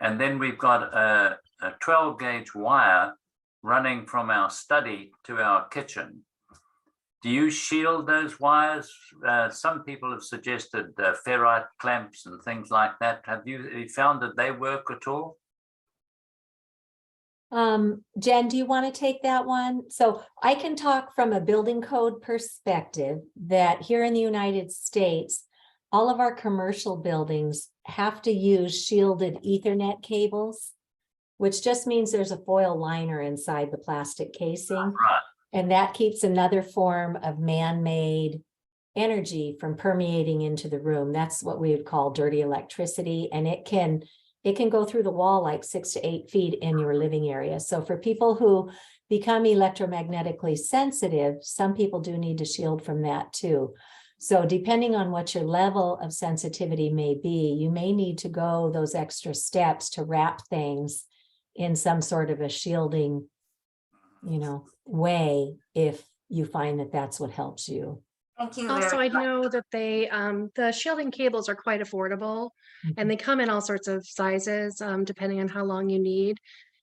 and then we've got a 12 gauge wire running from our study to our kitchen. Do you shield those wires? Some people have suggested ferrite clamps and things like that. Have you found that they work at all? Jen, do you want to take that one? So I can talk from a building code perspective that here in the United States, all of our commercial buildings have to use shielded Ethernet cables, which just means there's a foil liner inside the plastic casing. Right. And that keeps another form of man-made energy from permeating into the room. That's what we would call dirty electricity. And it can go through the wall like 6 to 8 feet in your living area. So for people who become electromagnetically sensitive, some people do need to shield from that too. So depending on what your level of sensitivity may be, you may need to go those extra steps to wrap things in some sort of a shielding, way, if you find that that's what helps you. Thank you Also, very I much. know that the shielding cables are quite affordable, and they come in all sorts of sizes, depending on how long you need.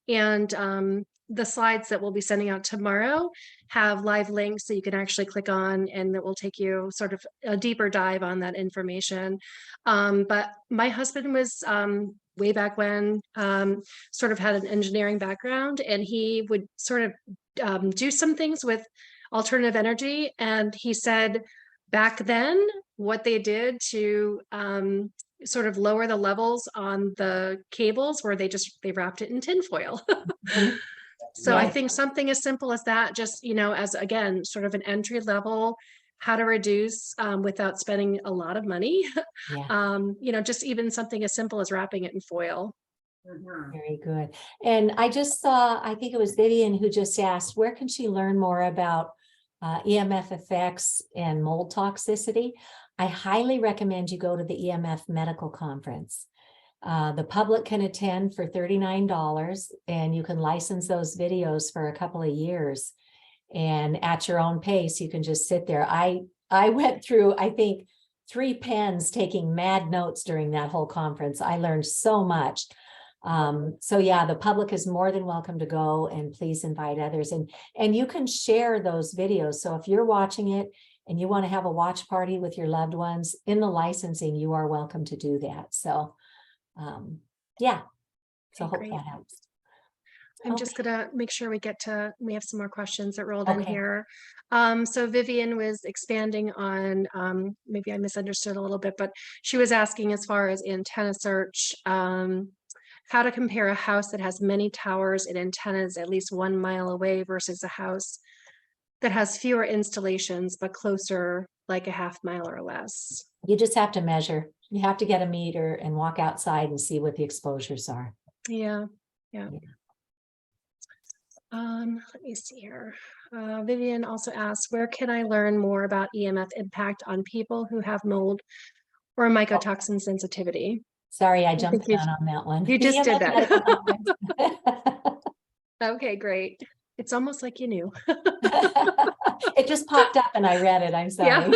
And the slides that we'll be sending out tomorrow have live links that you can actually click on, and that will take you sort of a deeper dive on that information. But my husband was way back when sort of had an engineering background, and he would sort of do some things with alternative energy. And he said back then what they did to sort of lower the levels on the cables where they wrapped it in tinfoil. So I Yes. think something as simple as that, just, as again, sort of an entry level, how to reduce without spending a lot of money. Yeah. Just even something as simple as wrapping it in foil. Mhm. Very good. And I just saw, I think it was Vivian who just asked, where can she learn more about EMF effects and mold toxicity? I highly recommend you go to the EMF Medical Conference. The public can attend for $39, and you can license those videos for a couple of years. And at your own pace, you can just sit there. I went through, I think, 3 pens taking mad notes during that whole conference. I learned so much. So yeah, the public is more than welcome to go, and please invite others, and you can share those videos. So if you're watching it and you want to have a watch party with your loved ones in the licensing, you are welcome to do that. So yeah, so Okay, hope great. that helps. I'm just gonna make sure we have some more questions that rolled in Okay. here. So Vivian was expanding on, maybe I misunderstood a little bit, but she was asking as far as antenna search, how to compare a house that has many towers and antennas at least 1 mile away versus a house that has fewer installations but closer, like a half mile or less. You just have to measure. You have to get a meter and walk outside and see what the exposures are. Yeah. Let me see here. Vivian also asked, where can I learn more about EMF impact on people who have mold or mycotoxin sensitivity? Sorry, I think jumped you- down on that one. you just did that. Medical Conference. Okay, great. It's almost like you knew. It just popped up and I read it. I'm sorry.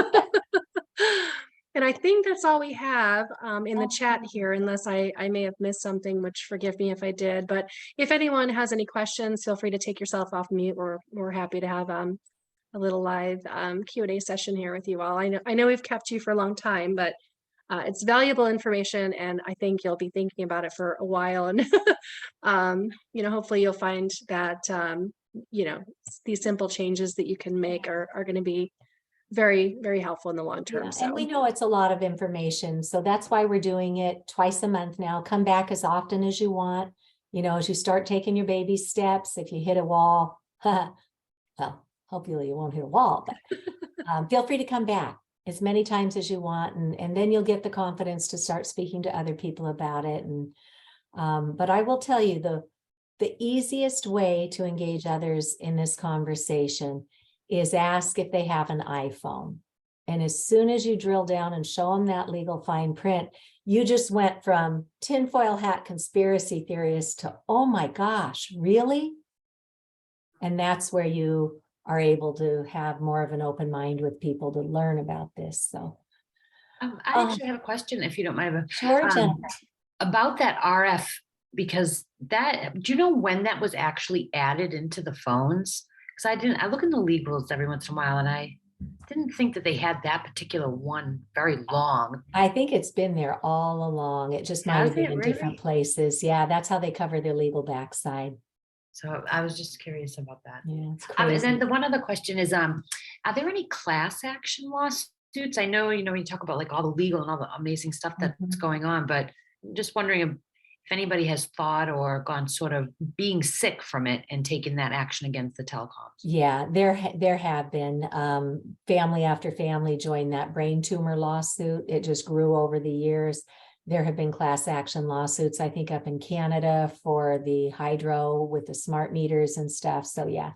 And I think that's all we have in the chat Okay. here, unless I may have missed something, which forgive me if I did. But if anyone has any questions, feel free to take yourself off mute. We're happy to have a little live Q&A session here with you all. I know we've kept you for a long time, but it's valuable information, and I think you'll be thinking about it for a while. And hopefully you'll find that these simple changes that you can make are going to be very, very helpful in the long term. Yeah, So and we know it's a lot of information, so that's why we're doing it twice a month now. Come back as often as you want. As you start taking your baby steps, if you hit a wall, well, hopefully you won't hit a wall, but feel free to come back as many times as you want, and then you'll get the confidence to start speaking to other people about it. And but I will tell you, the easiest way to engage others in this conversation is ask if they have an iPhone. And as soon as you drill down and show them that legal fine print, you just went from tinfoil hat conspiracy theorist to, oh my gosh, really? And that's where you are able to have more of an open mind with people to learn about this. So I actually have a question, if you don't mind. sure, Jennifer. About that RF, because do you know when that was actually added into the phones? Because I look in the legals every once in a while, and I didn't think that they had that particular one very long. I think it's been there all along. It just might Has have been it in really? different places. Yeah, that's how they cover their legal backside. So I was just curious about that. Yeah, it's And crazy. then the one other question is, are there any class action lawsuits? I know, when you talk about like all the legal and all the amazing stuff that's Mhm. going on, but I'm just wondering if anybody has thought or gone sort of being sick from it and taken that action against the telecoms. Yeah, there have been family after family joined that brain tumor lawsuit. It just grew over the years. There have been class action lawsuits, I think, up in Canada for the hydro with the smart meters and stuff. So yeah,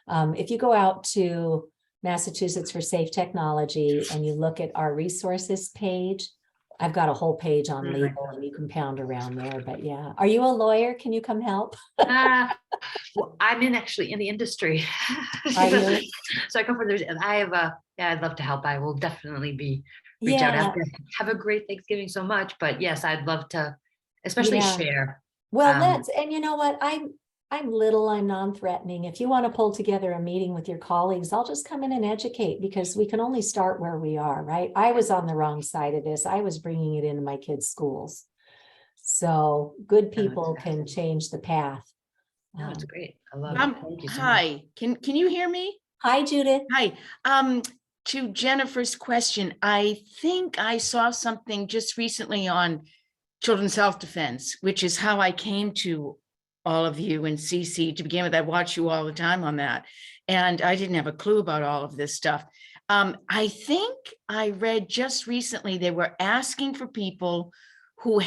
if you go out to Massachusetts for Safe Technology, and you look at our resources page, I've got a whole page on Mhm. legal and you can pound around there, but yeah. Are you a lawyer? Can you come help? Well, I'm actually in the industry. Are you? So I come from there, and I have yeah, I'd love to help. I will definitely reach out. Yeah, Have a great Thanksgiving so much, but yes, I'd love to, especially Yeah. share. well, Um, let's, and you know what? I'm little, I'm non-threatening. If you want to pull together a meeting with your colleagues, I'll just come in and educate, because we can only start where we are, right? I was on the wrong side of this. I was bringing it into my kids' schools. So good that's people can fascinating. change the path. No, it's Um, great. I love yeah. it. Thank you so much. Hi, can you hear me? Hi, Judith. Hi, to Jennifer's question, I think I saw something just recently on children's self-defense, which is how I came to all of you and Cece to begin with. I watch you all the time on that. And I didn't have a clue about all of this stuff. I think I read just recently, they were asking for people who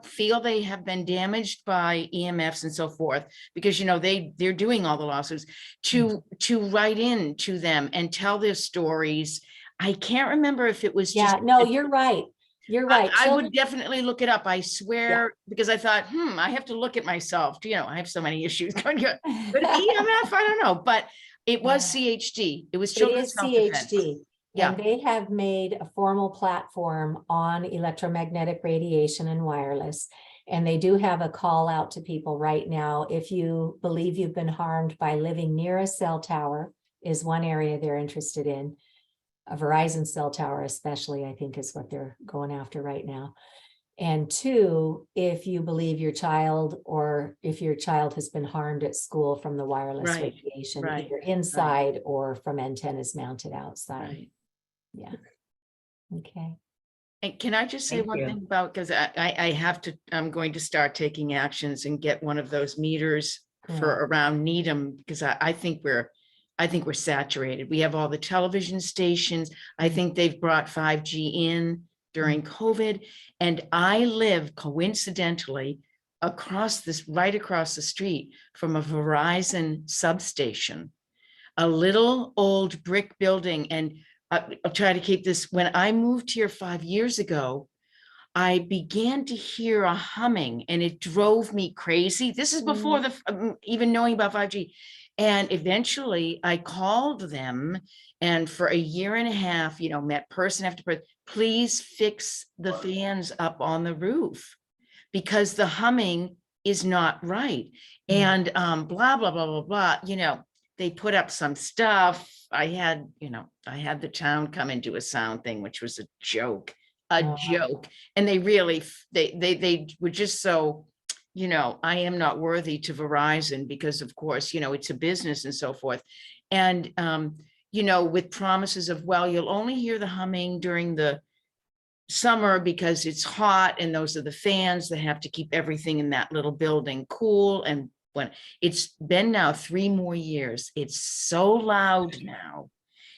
feel they have been damaged by EMFs and so forth, because they're doing all the lawsuits, to write in to them and tell their stories. I can't remember if it was Yeah, just. no, you're right. You're right. I Children- would definitely look it up. I swear, because I thought, I have to look at myself. I have so many issues going on. But EMF, I don't know, but it was CHD. It was It children's is self-defense. CHD. Yeah. And they have made a formal platform on electromagnetic radiation and wireless. And they do have a call out to people right now. If you believe you've been harmed by living near a cell tower, is one area they're interested in. A Verizon cell tower especially, I think, is what they're going after right now. And two, if you believe your child, or if your child has been harmed at school from the wireless Right, radiation, right, either inside or from antennas mounted outside. Right. Yeah. Okay. And can I just say Thank one you. thing about, because I'm going to start taking actions and get one of those meters Correct. for around Needham, because I think we're saturated. We have all the television stations. I think they've brought 5G in during COVID. And I live coincidentally right across the street from a Verizon substation, a little old brick building. And I'll try to keep this. When I moved here 5 years ago, I began to hear a humming, and it drove me crazy. This is before even knowing about 5G. And eventually I called them, and for a year and a half, met person after person, please fix the fans up on the roof, because the humming is not right. And blah, blah, blah, blah, blah. They put up some stuff. I had the town come and do a sound thing, which was a joke. Joke. And they really, they were just so, I am not worthy to Verizon, because of course, it's a business and so forth. And, with promises of, well, you'll only hear the humming during the summer because it's hot, and those are the fans that have to keep everything in that little building cool. And when it's been now 3 more years, it's so loud now.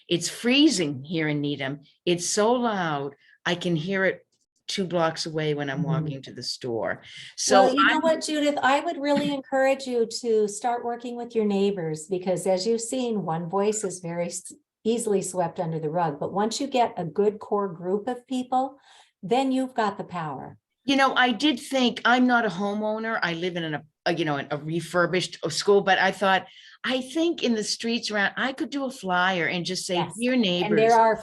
It's freezing here in Needham. It's so loud. I can hear it 2 blocks away when I'm walking to the store. So well, you know what, Judith, I would really encourage you to start working with your neighbors, because as you've seen, one voice is very easily swept under the rug. But once you get a good core group of people, then you've got the power. I did think, I'm not a homeowner. I live in a refurbished school, but I thought, I think in the streets around, I could do a flyer and just say, Yes. dear And neighbors,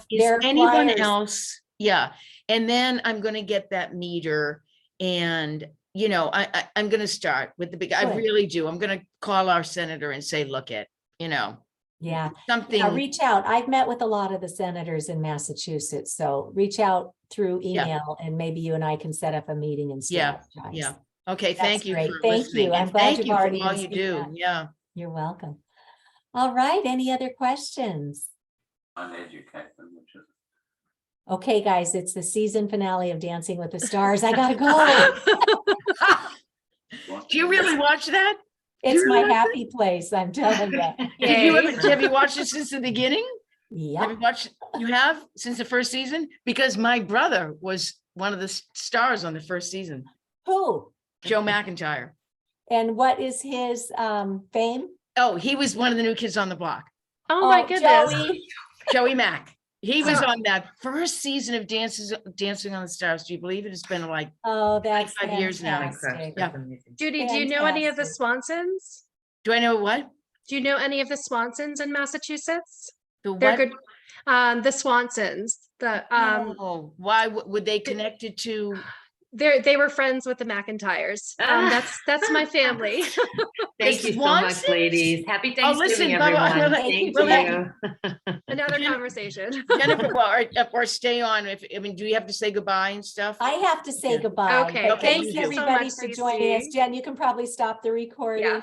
there are anyone flyers. else? Yeah. And then I'm going to get that meter, and, I'm going to start with the big, I Good. really do. I'm going to call our senator and say, look at, Yeah. something. Yeah, reach out. I've met with a lot of the senators in Massachusetts, so reach out through email, and maybe you and I can set up a meeting and Yeah, strategize. yeah. Okay, That's thank you great. for Thank listening. you. I'm and glad thank you've you for already all been you speaking do. up. Yeah. You're welcome. All right, any other questions? Uneducate them, which is. Okay, guys, it's the season finale of Dancing with the Stars. I gotta go. Do you really watch that? It's my happy place, I'm telling you. Have you watched it since the beginning? Have you Yep. watched, you have since the first season? Because my brother was one of the stars on the first season, Who? Joe McIntyre. And what is his fame? Oh, he was one of the new kids on the block. Oh my goodness. Joey. Joey Mack. He was So- on that first season of Dancing on the Stars. Do you believe it? It's been like, Oh, that's 25 years now. My crush, fantastic. Yeah. that's amazing. Judy, do you know any of the Fantastic. Swansons? do I know what? Do you know any of the Swansons in Massachusetts? The They're what? good. The Swansons, Oh, why would they connected to? they were friends with the McIntyres. That's my family. Thank you so much, Swansons? listen, Happy Oh, listen, Thanksgiving, bye-bye. everyone. Thank Thank you. you. Another Jennifer- conversation. Jennifer, well, or stay on. I mean, do you have to say goodbye and stuff? I have to say Yeah. goodbye. Okay, but thank Thanks you so everybody much, for joining us. Cece. Jen, you can probably stop the recording. Yeah.